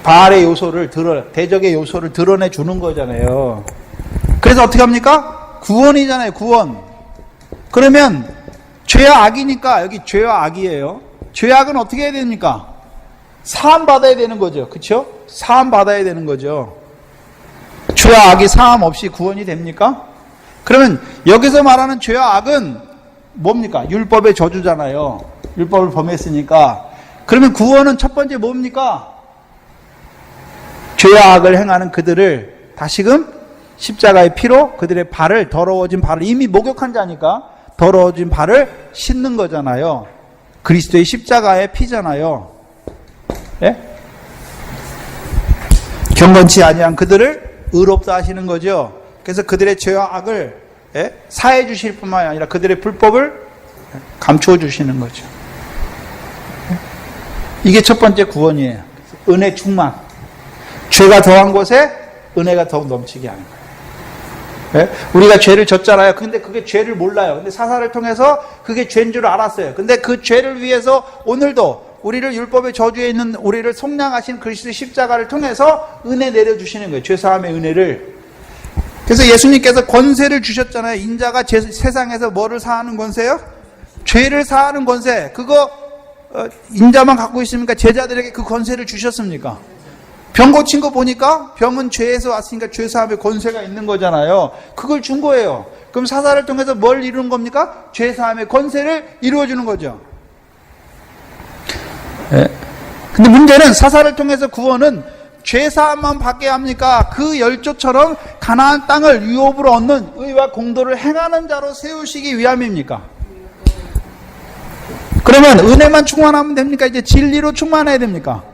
바알의 요소를 대적의 요소를 드러내주는 거잖아요. 그래서 어떻게 합니까? 구원이잖아요. 구원. 그러면 죄와 악이니까 여기 죄와 악이에요. 죄악은 어떻게 해야 됩니까? 사함 받아야 되는 거죠. 그렇죠? 사함 받아야 되는 거죠. 죄와 악이 사함 없이 구원이 됩니까? 그러면 여기서 말하는 죄와 악은 뭡니까? 율법의 저주잖아요. 율법을 범했으니까. 그러면 구원은 첫 번째 뭡니까? 죄와 악을 행하는 그들을 다시금 십자가의 피로 그들의 발을, 더러워진 발을, 이미 목욕한 자니까 더러워진 발을 씻는 거잖아요. 그리스도의 십자가의 피잖아요. 예? 경건치 아니한 그들을 의롭다 하시는 거죠. 그래서 그들의 죄와 악을 사해 주실 뿐만 아니라 그들의 불법을 감추어 주시는 거죠. 이게 첫 번째 구원이에요. 은혜 충만. 죄가 더한 곳에 은혜가 더욱 넘치게 하는 거예요. 우리가 죄를 졌잖아요. 근데 그게 죄를 몰라요. 근데 사사를 통해서 그게 죄인 줄 알았어요. 근데 그 죄를 위해서 오늘도 우리를 율법의 저주에 있는 우리를 속량하신 그리스도의 십자가를 통해서 은혜 내려주시는 거예요. 죄사함의 은혜를. 그래서 예수님께서 권세를 주셨잖아요. 인자가 세상에서 뭐를 사하는 권세요? 죄를 사하는 권세. 그거 인자만 갖고 있습니까? 제자들에게 그 권세를 주셨습니까? 병 고친 거 보니까 병은 죄에서 왔으니까 죄사함의 권세가 있는 거잖아요. 그걸 준 거예요. 그럼 사사를 통해서 뭘 이루는 겁니까? 죄사함의 권세를 이루어주는 거죠. 근데 문제는 사사를 통해서 구원은 죄사함만 받게 합니까? 그 열조처럼 가나안 땅을 유업으로 얻는 의와 공도를 행하는 자로 세우시기 위함입니까? 그러면 은혜만 충만하면 됩니까? 이제 진리로 충만해야 됩니까?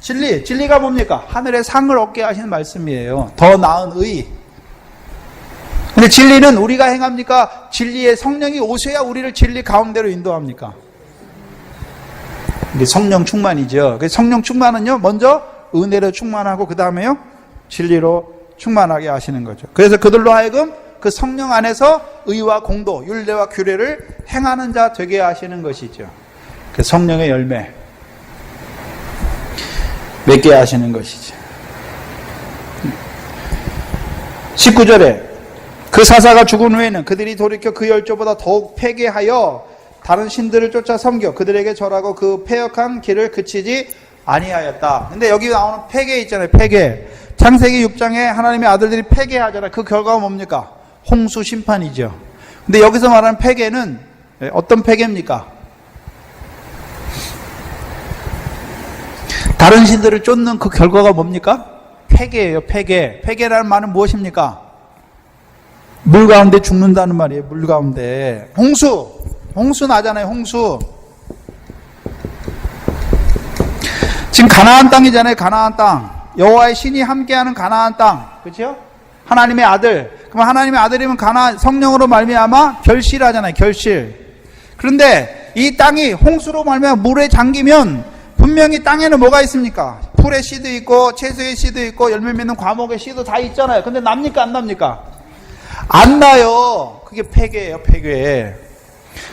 진리가 뭡니까? 하늘의 상을 얻게 하시는 말씀이에요. 더 나은 의. 근데 진리는 우리가 행합니까? 진리의 성령이 오셔야 우리를 진리 가운데로 인도합니까? 이게 성령 충만이죠. 그래서 성령 충만은요, 먼저 은혜로 충만하고 그 다음에요, 진리로 충만하게 하시는 거죠. 그래서 그들로 하여금 그 성령 안에서 의와 공도, 율례와 규례를 행하는 자 되게 하시는 것이죠. 그 성령의 열매 맺게 하시는 것이죠. 19절에 그 사사가 죽은 후에는 그들이 돌이켜 그 열조보다 더욱 패괴하여 다른 신들을 쫓아 섬겨 그들에게 절하고 그 패역한 길을 그치지 아니하였다. 근데 여기 나오는 패괴 있잖아요. 패괴. 창세기 6장에 하나님의 아들들이 패괴하잖아요. 그 결과가 뭡니까? 홍수 심판이죠. 근데 여기서 말하는 패괴는 어떤 패괴입니까? 다른 신들을 쫓는 그 결과가 뭡니까? 패괴예요. 패괴. 패괴라는 말은 무엇입니까? 물 가운데 죽는다는 말이에요. 물 가운데. 홍수 나잖아요. 홍수. 지금 가나안 땅이잖아요. 가나안 땅. 여호와의 신이 함께하는 가나안 땅. 그렇죠? 하나님의 아들. 그럼 하나님의 아들이면 성령으로 말미암아 결실하잖아요. 결실. 그런데 이 땅이 홍수로 말미암아 물에 잠기면 분명히 땅에는 뭐가 있습니까? 풀의 씨도 있고 채소의 씨도 있고 열매 맺는 과목의 씨도 다 있잖아요. 근데 납니까 안 납니까? 안 나요. 그게 패괴예요. 패괴.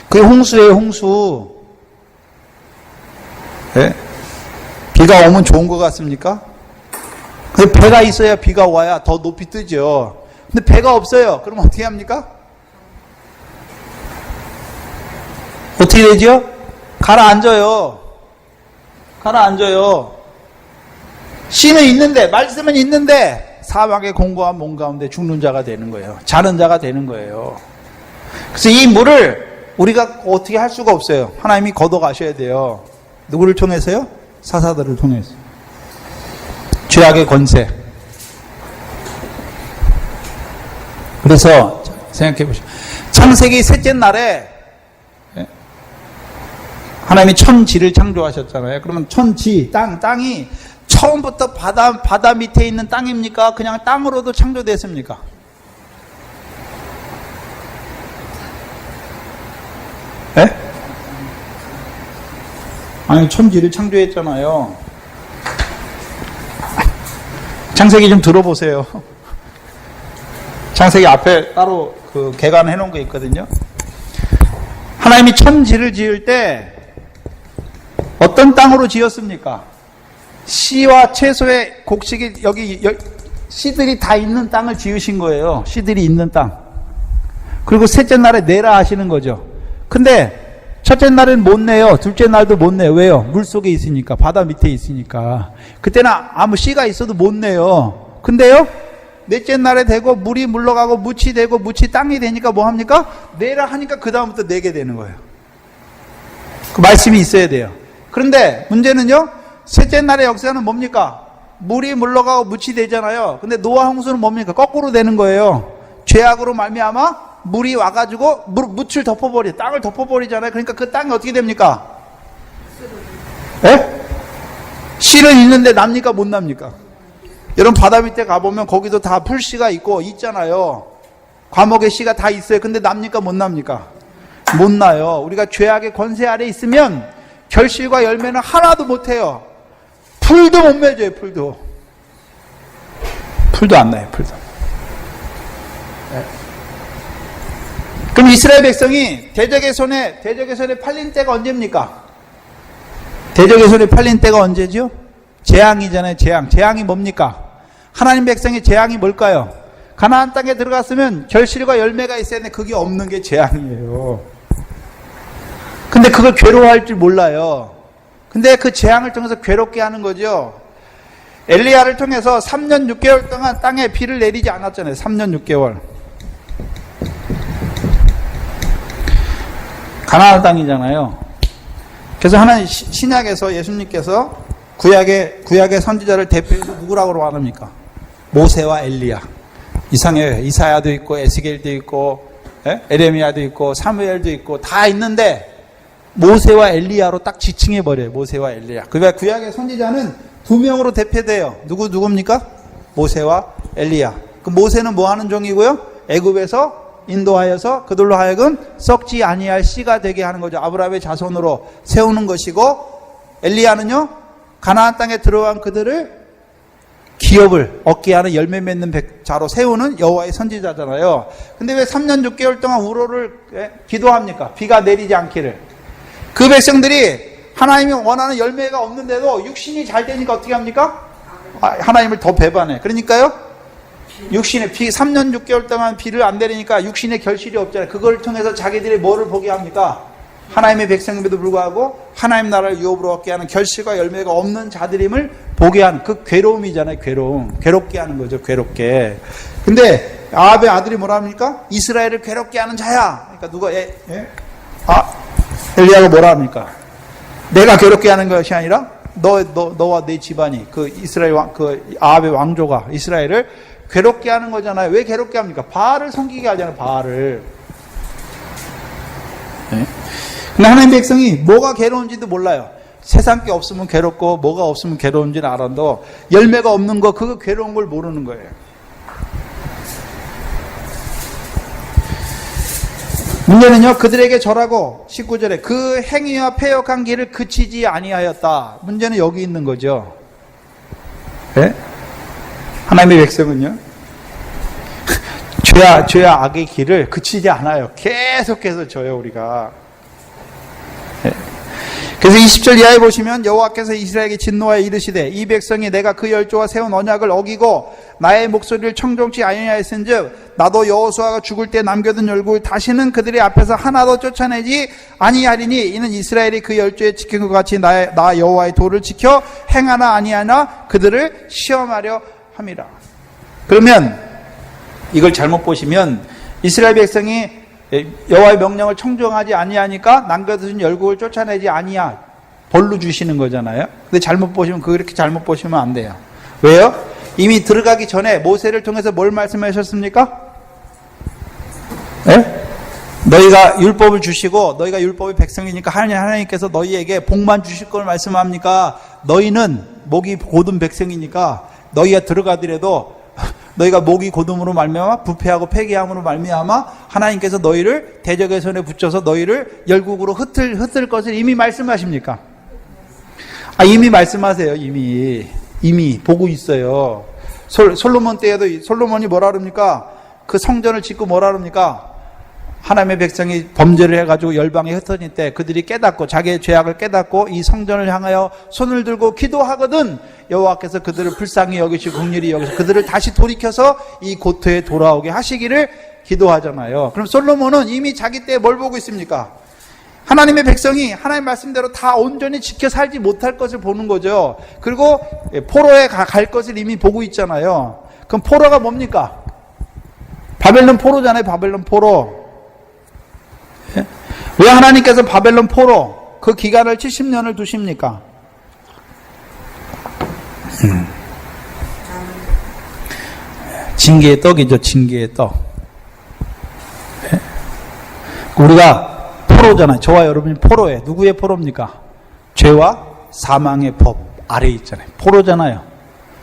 그게 홍수예요. 홍수. 네? 비가 오면 좋은 것 같습니까? 근데 배가 있어야 비가 와야 더 높이 뜨죠. 근데 배가 없어요. 그럼 어떻게 합니까? 어떻게 되죠? 가라앉아요. 가라앉아요. 씨는 있는데, 말씀은 있는데 사막의 공고한 몸 가운데 죽는 자가 되는 거예요. 자는 자가 되는 거예요. 그래서 이 물을 우리가 어떻게 할 수가 없어요. 하나님이 걷어가셔야 돼요. 누구를 통해서요? 사사들을 통해서. 죄악의 권세. 그래서 생각해 보시죠. 창세기 셋째 날에 하나님이 천지를 창조하셨잖아요. 그러면 천지, 땅이 처음부터 바다 밑에 있는 땅입니까? 그냥 땅으로도 창조됐습니까? 예? 아니, 천지를 창조했잖아요. 창세기 좀 들어보세요. 창세기 앞에 따로 개관해 놓은 거 있거든요. 하나님이 천지를 지을 때 어떤 땅으로 지었습니까? 씨와 채소의 곡식이 여기 씨들이 다 있는 땅을 지으신 거예요. 씨들이 있는 땅. 그리고 셋째 날에 내라 하시는 거죠. 근데 첫째 날은 못 내요. 둘째 날도 못 내요. 왜요? 물속에 있으니까. 바다 밑에 있으니까. 그때는 아무 씨가 있어도 못 내요. 근데요, 넷째 날에 되고 물이 물러가고 묻이 되고 묻이 땅이 되니까 뭐 합니까? 내라 하니까 그 다음부터 내게 되는 거예요. 그 말씀이 있어야 돼요. 그런데 문제는요, 셋째 날의 역사는 뭡니까? 물이 물러가고 묻이 되잖아요. 근데 노아 홍수는 뭡니까? 거꾸로 되는 거예요. 죄악으로 말미암아 물이 와가지고 묻을 덮어버려, 땅을 덮어버리잖아요. 그러니까 그 땅이 어떻게 됩니까? 예? 씨는 있는데 납니까? 못 납니까? 여러분 바다 밑에 가보면 거기도 다 풀씨가 있잖아요. 과목의 씨가 다 있어요. 근데 납니까? 못 납니까? 못 나요. 우리가 죄악의 권세 아래 있으면 결실과 열매는 하나도 못해요. 풀도 못 맺어요. 풀도 안 나요. 풀도. 네. 그럼 이스라엘 백성이 대적의 손에 팔린 때가 언제입니까? 대적의 손에 팔린 때가 언제죠? 재앙이잖아요. 재앙이 뭡니까? 하나님 백성의 재앙이 뭘까요? 가나안 땅에 들어갔으면 결실과 열매가 있어야 되는데 그게 없는 게 재앙이에요. 근데 그걸 괴로워할 줄 몰라요. 근데 그 재앙을 통해서 괴롭게 하는 거죠. 엘리야를 통해서 3년 6개월 동안 땅에 비를 내리지 않았잖아요. 3년 6개월. 가나안 땅이잖아요. 그래서 하나님 신약에서 예수님께서 구약의 선지자를 대표해서 누구라고 말합니까? 모세와 엘리야. 이사야도 있고 에스겔도 있고 에레미야도 있고 사무엘도 있고 다 있는데 모세와 엘리야로 딱 지칭해버려요. 모세와 엘리야. 그러니까 구약의 선지자는 두 명으로 대표돼요. 누굽니까? 모세와 엘리야. 그 모세는 뭐 하는 종이고요? 애굽에서 인도하여서 그들로 하여금 썩지 아니할 씨가 되게 하는 거죠. 아브라함의 자손으로 세우는 것이고, 엘리야는요, 가나안 땅에 들어간 그들을 기업을 얻게 하는 열매 맺는 자로 세우는 여호와의 선지자잖아요. 근데 왜 3년 6개월 동안 우로를 기도합니까? 비가 내리지 않기를. 그 백성들이 하나님이 원하는 열매가 없는데도 육신이 잘 되니까 어떻게 합니까? 하나님을 더 배반해. 그러니까요, 육신의 피 3년 6개월 동안 비를 안 내리니까 육신의 결실이 없잖아요. 그걸 통해서 자기들이 뭐를 보게 합니까? 하나님의 백성임에도 불구하고 하나님 나라를 유업으로 얻게 하는 결실과 열매가 없는 자들임을 보게 하는 그 괴로움이잖아요. 괴롭게 하는 거죠. 괴롭게. 근데 아합의 아들이 뭐라 합니까? 이스라엘을 괴롭게 하는 자야. 그러니까 누가 엘리야가 뭐라 합니까? 내가 괴롭게 하는 것이 아니라 너와 내 집안이 그 이스라엘 그 아합의 왕조가 이스라엘을 괴롭게 하는 거잖아요. 왜 괴롭게 합니까? 바알을 섬기게 하잖아요. 바알을. 네? 근데 하나님 백성이 뭐가 괴로운지도 몰라요. 세상 게 없으면 괴롭고 뭐가 없으면 괴로운지는 알아도 열매가 없는 거 그거 괴로운 걸 모르는 거예요. 문제는요, 그들에게 절하고 19절에 그 행위와 패역한 길을 그치지 아니하였다. 문제는 여기 있는 거죠. 네? 하나님의 백성은요, 죄와 악의 길을 그치지 않아요. 계속해서 져요, 우리가. 네. 그래서 20절 이하에 보시면 여호와께서 이스라엘에게 진노하여 이르시되 이 백성이 내가 그 열조와 세운 언약을 어기고 나의 목소리를 청종치 아니하였은즉 나도 여호수아가 죽을 때 남겨둔 열국을 다시는 그들의 앞에서 하나도 쫓아내지 아니하리니 이는 이스라엘이 그 열조에 지킨 것 같이 나 여호와의 도를 지켜 행하나 아니하나 그들을 시험하려 함이라. 그러면 이걸 잘못 보시면 이스라엘 백성이 여호와의 명령을 청종하지 아니하니까 남겨두신 열국을 쫓아내지 아니하 벌로 주시는 거잖아요. 근데 잘못 보시면 그렇게 잘못 보시면 안 돼요. 왜요? 이미 들어가기 전에 모세를 통해서 뭘 말씀하셨습니까? 네? 너희가 율법을 주시고 너희가 율법의 백성이니까 하나님께서 너희에게 복만 주실 걸 말씀합니까? 너희는 목이 곧은 백성이니까 너희가 들어가더라도 너희가 목이 곧음으로 말미암아 부패하고 폐기함으로 말미암아 하나님께서 너희를 대적의 손에 붙여서 너희를 열국으로 흩을 것을 이미 말씀하십니까? 이미 말씀하세요. 이미 보고 있어요. 솔로몬 때에도 솔로몬이 뭐라 그럽니까? 그 성전을 짓고 뭐라 그럽니까? 하나님의 백성이 범죄를 해가지고 열방에 흩어질 때 그들이 깨닫고 자기의 죄악을 깨닫고 이 성전을 향하여 손을 들고 기도하거든 여호와께서 그들을 불쌍히 여기시고 긍휼히 여기시고 그들을 다시 돌이켜서 이 고토에 돌아오게 하시기를 기도하잖아요. 그럼 솔로몬은 이미 자기 때 뭘 보고 있습니까? 하나님의 백성이 하나님 말씀대로 다 온전히 지켜 살지 못할 것을 보는 거죠. 그리고 포로에 갈 것을 이미 보고 있잖아요. 그럼 포로가 뭡니까? 바벨론 포로잖아요. 바벨론 포로. 왜 하나님께서 바벨론 포로 그 기간을 70년을 두십니까? 징계의 떡이죠. 징계의 떡. 우리가 포로잖아요. 저와 여러분이 포로예요. 누구의 포로입니까? 죄와 사망의 법 아래에 있잖아요. 포로잖아요.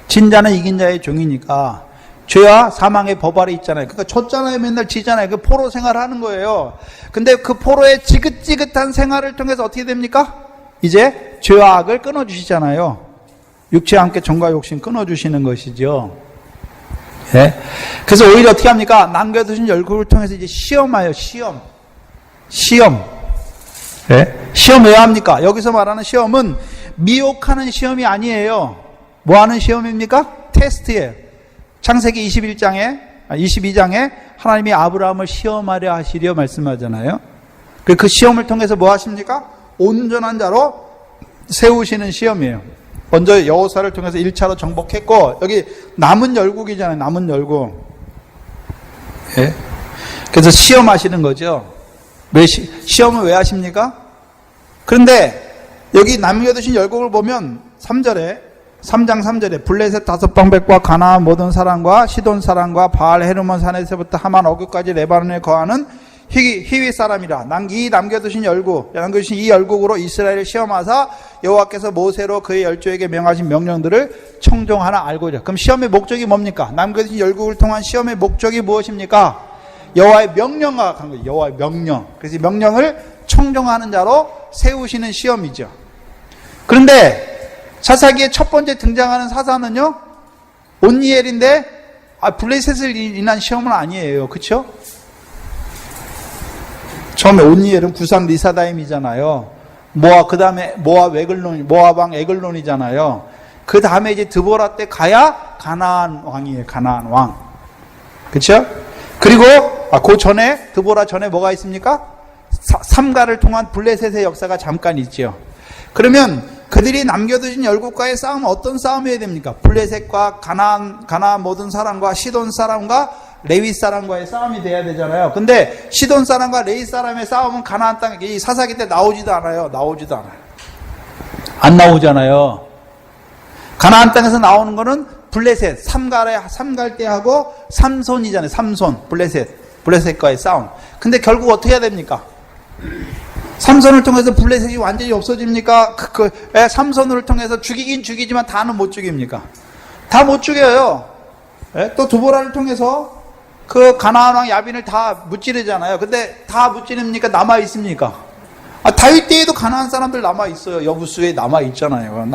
진 자는 이긴 자의 종이니까 죄와 사망의 법 아래 있잖아요. 그러니까 졌잖아요. 맨날 지잖아요. 그 포로 생활을 하는 거예요. 근데 그 포로의 지긋지긋한 생활을 통해서 어떻게 됩니까? 이제 죄와 악을 끊어주시잖아요. 육체와 함께 정과 욕심 끊어주시는 것이죠. 예? 그래서 오히려 어떻게 합니까? 남겨두신 열국을 통해서 이제 시험하여 시험. 예? 시험 왜 합니까? 여기서 말하는 시험은 미혹하는 시험이 아니에요. 뭐 하는 시험입니까? 테스트예요. 창세기 22장에 하나님이 아브라함을 시험하려 하시려 말씀하잖아요. 그 시험을 통해서 뭐 하십니까? 온전한 자로 세우시는 시험이에요. 먼저 여호수아를 통해서 1차로 정복했고 여기 남은 열국이잖아요. 남은 열국. 예? 그래서 시험하시는 거죠. 시험을 왜 하십니까? 그런데 여기 남겨두신 열국을 보면 3장 3절에 블레셋 5방백과 가나안 모든 사람과 시돈 사람과 바알 헤르몬 산에서부터 하만 어귀까지 레바논에 거하는 히위 사람이라 이 남겨두신 이 열국으로 이스라엘을 시험하사 여호와께서 모세로 그의 열조에게 명하신 명령들을 청종하나 알고자. 그럼 시험의 목적이 뭡니까? 남겨두신 열국을 통한 시험의 목적이 무엇입니까? 여호와의 명령과 간 거예요. 여호와의 명령. 그래서 이 명령을 청종하는 자로 세우시는 시험이죠. 그런데 사사기의 첫 번째 등장하는 사사는요, 온니엘인데, 블레셋을 인한 시험은 아니에요. 그쵸? 처음에 온니엘은 구상 리사다임이잖아요. 그 다음에 모아방 에글론이잖아요. 그 다음에 이제 드보라 때 가야 가나안 왕이에요. 가나안 왕. 그렇죠? 그리고 그 전에 드보라 전에 뭐가 있습니까? 삼가를 통한 블레셋의 역사가 잠깐 있죠. 그러면 그들이 남겨두신 열국과의 싸움은 어떤 싸움이어야 됩니까? 블레셋과 가나안 모든 사람과 시돈 사람과 레위 사람과의 싸움이 돼야 되잖아요. 근데 시돈 사람과 레위 사람의 싸움은 가나안 땅, 이 사사기 때 나오지도 않아요. 안 나오잖아요. 가나안 땅에서 나오는 거는 블레셋, 삼갈 때하고 삼손이잖아요. 삼손, 블레셋과의 싸움. 근데 결국 어떻게 해야 됩니까? 삼손을 통해서 블레셋이 완전히 없어집니까? 삼손을 통해서 죽이긴 죽이지만 다는 못 죽입니까? 다 못 죽여요. 또 드보라를 통해서 그 가나안 왕 야빈을 다 무찌르잖아요. 근데 다 무찌릅니까? 남아 있습니까? 다윗 때에도 가나안 사람들 남아 있어요. 여부수에 남아 있잖아요.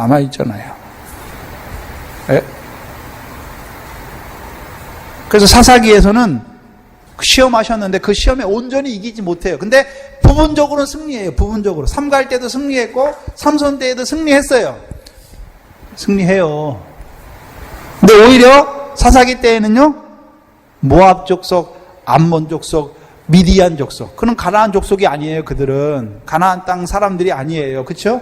그래서 사사기에서는 시험하셨는데 그 시험에 온전히 이기지 못해요. 근데 부분적으로는 승리해요. 부분적으로. 삼갈 때도 승리했고 삼손 때에도 승리했어요. 승리해요. 근데 오히려 사사기 때에는요, 모압 족속, 암몬 족속, 미디안 족속. 그는 가나안 족속이 아니에요. 그들은 가나안 땅 사람들이 아니에요. 그렇죠?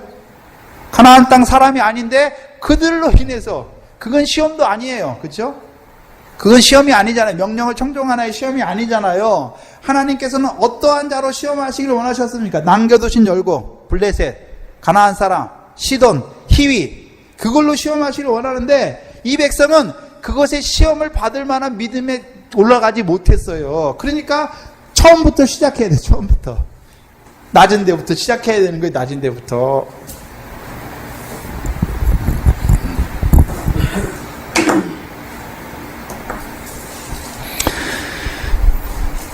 가나안 땅 사람이 아닌데 그들로 인해서, 그건 시험도 아니에요. 그렇죠? 그건 시험이 아니잖아요. 명령을 청종하나의 시험이 아니잖아요. 하나님께서는 어떠한 자로 시험하시기를 원하셨습니까? 남겨두신 열국, 블레셋, 가나안 사람, 시돈, 히위, 그걸로 시험하시기를 원하는데 이 백성은 그것의 시험을 받을 만한 믿음에 올라가지 못했어요. 그러니까 처음부터 시작해야 돼. 처음부터 낮은 데부터 시작해야 되는 거예요. 낮은 데부터.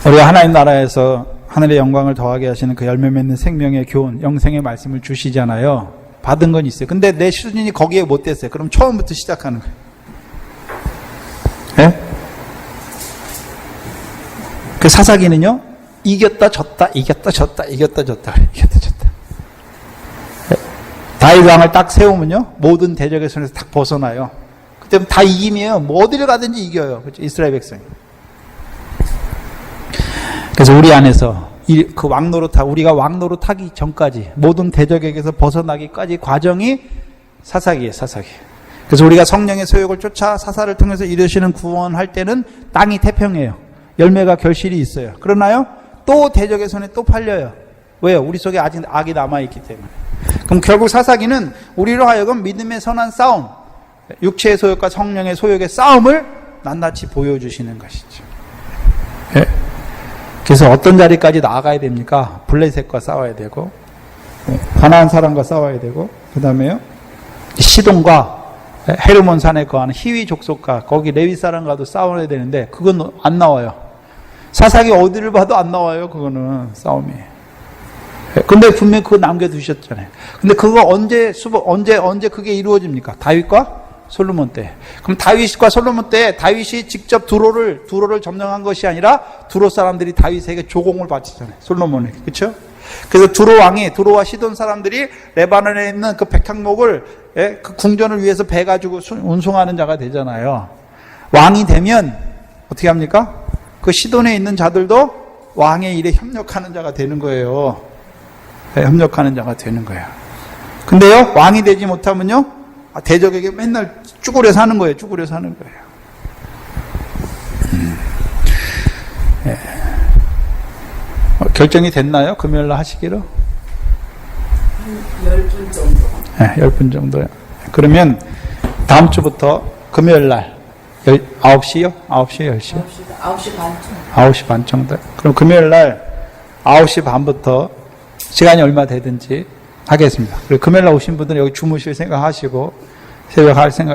우리가 하나님 나라에서 하늘의 영광을 더하게 하시는 그 열매 맺는 생명의 교훈, 영생의 말씀을 주시잖아요. 받은 건 있어요. 근데 내 수준이 거기에 못 됐어요. 그럼 처음부터 시작하는 거예요. 네? 그 사사기는요, 이겼다 졌다. 네? 다윗 왕을 딱 세우면요, 모든 대적의 손에서 딱 벗어나요. 그때 다 이김이에요. 뭐 어디를 가든지 이겨요. 그렇죠? 이스라엘 백성이. 그래서 우리 안에서 그 우리가 왕노릇하기 전까지 모든 대적에게서 벗어나기까지 과정이 사사기예요. 사사기. 그래서 우리가 성령의 소욕을 쫓아 사사를 통해서 이루시는 구원할 때는 땅이 태평해요. 열매가 결실이 있어요. 그러나요? 또 대적의 손에 또 팔려요. 왜요? 우리 속에 아직 악이 남아있기 때문에. 그럼 결국 사사기는 우리로 하여금 믿음의 선한 싸움, 육체의 소욕과 성령의 소욕의 싸움을 낱낱이 보여주시는 것이죠. 네. 그래서 어떤 자리까지 나아가야 됩니까? 블레셋과 싸워야 되고, 가나안 사람과 싸워야 되고, 그 다음에요, 시돈과 헤르몬 산에 거하는 히위 족속과 거기 레위 사람과도 싸워야 되는데, 그건 안 나와요. 사사기 어디를 봐도 안 나와요. 그거는 싸움이. 근데 분명히 그거 남겨두셨잖아요. 근데 그거 언제 그게 이루어집니까? 다윗과 솔로몬 때. 그럼 다윗과 솔로몬 때 다윗이 직접 두로를 점령한 것이 아니라 두로 사람들이 다윗에게 조공을 바치잖아요. 솔로몬에게. 그렇죠? 그래서 두로와 시돈 사람들이 레바논에 있는 그 백향목을 그 궁전을 위해서 배 가지고 운송하는 자가 되잖아요. 왕이 되면 어떻게 합니까? 그 시돈에 있는 자들도 왕의 일에 협력하는 자가 되는 거예요. 협력하는 자가 되는 거예요. 근데요, 왕이 되지 못하면요, 대적에게 맨날 쭈그려 사는 거예요. 네. 결정이 됐나요? 금요일날 하시기로? 10분 정도. 네, 10분 정도요. 그러면 다음 주부터 금요일날 9시요? 9시요? 10시요? 9시 반 정도. 9시 반 정도. 그럼 금요일날 9시 반부터 시간이 얼마 되든지 하겠습니다. 그리고 금요일날 오신 분들은 여기 주무실 생각하시고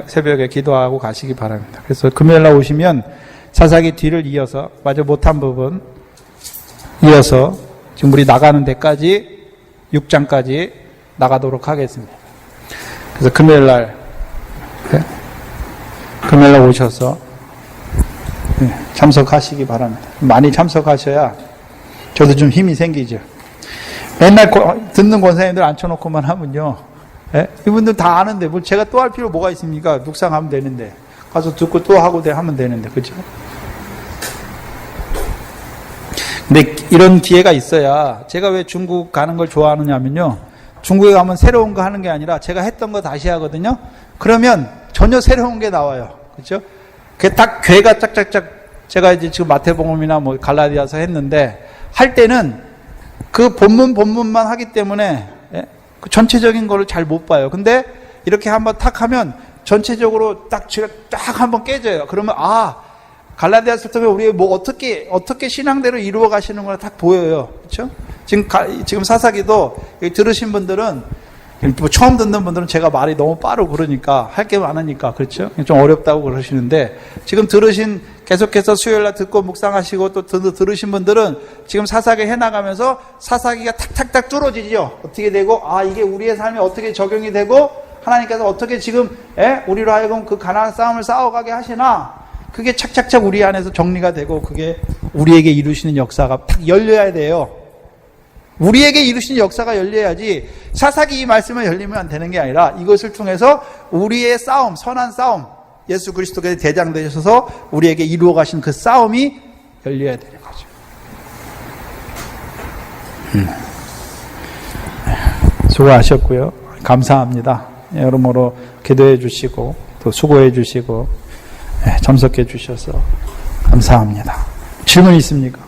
새벽에 기도하고 가시기 바랍니다. 그래서 금요일날 오시면 사사기 뒤를 이어서 마저 못한 부분 이어서 지금 우리 나가는 데까지 6장까지 나가도록 하겠습니다. 그래서 금요일날 오셔서 참석하시기 바랍니다. 많이 참석하셔야 저도 좀 힘이 생기죠. 맨날 듣는 권사님들 앉혀놓고만 하면요, 이분들 다 아는데 뭘 제가 또 할 필요 뭐가 있습니까? 묵상하면 되는데 가서 듣고 또 하고 하면 되는데, 그렇죠? 근데 이런 기회가 있어야, 제가 왜 중국 가는 걸 좋아하느냐면요, 중국에 가면 새로운 거 하는 게 아니라 제가 했던 거 다시 하거든요. 그러면 전혀 새로운 게 나와요. 그렇죠? 그게 딱 괴가 짝짝짝, 제가 이제 지금 마태복음이나 뭐 갈라디아서 했는데, 할 때는 그 본문만 하기 때문에 그 전체적인 거를 잘 못 봐요. 근데 이렇게 한번 탁 하면 전체적으로 딱 한번 깨져요. 그러면 갈라디아서 때문에 우리 뭐 어떻게 신앙대로 이루어 가시는구나 딱 보여요. 그렇죠? 지금 사사기도 들으신 분들은, 뭐 처음 듣는 분들은 제가 말이 너무 빠르고 그러니까 할 게 많으니까, 그렇죠? 좀 어렵다고 그러시는데, 지금 계속해서 수요일날 듣고 묵상하시고 또 들으신 분들은 지금 사사기 해나가면서 사사기가 탁탁탁 뚫어지죠. 어떻게 되고, 이게 우리의 삶에 어떻게 적용이 되고, 하나님께서 어떻게 지금 우리로 하여금 그 가나안 싸움을 싸워가게 하시나, 그게 착착착 우리 안에서 정리가 되고, 그게 우리에게 이루시는 역사가 탁 열려야 돼요. 우리에게 이루시는 역사가 열려야지, 사사기 이 말씀을 열리면 안 되는 게 아니라, 이것을 통해서 우리의 싸움, 선한 싸움, 예수 그리스도께서 대장 되셔서 우리에게 이루어 가신 그 싸움이 열려야 되는 거죠. 수고하셨고요. 감사합니다. 여러모로 기도해 주시고 또 수고해 주시고 참석해 주셔서 감사합니다. 질문 있습니까?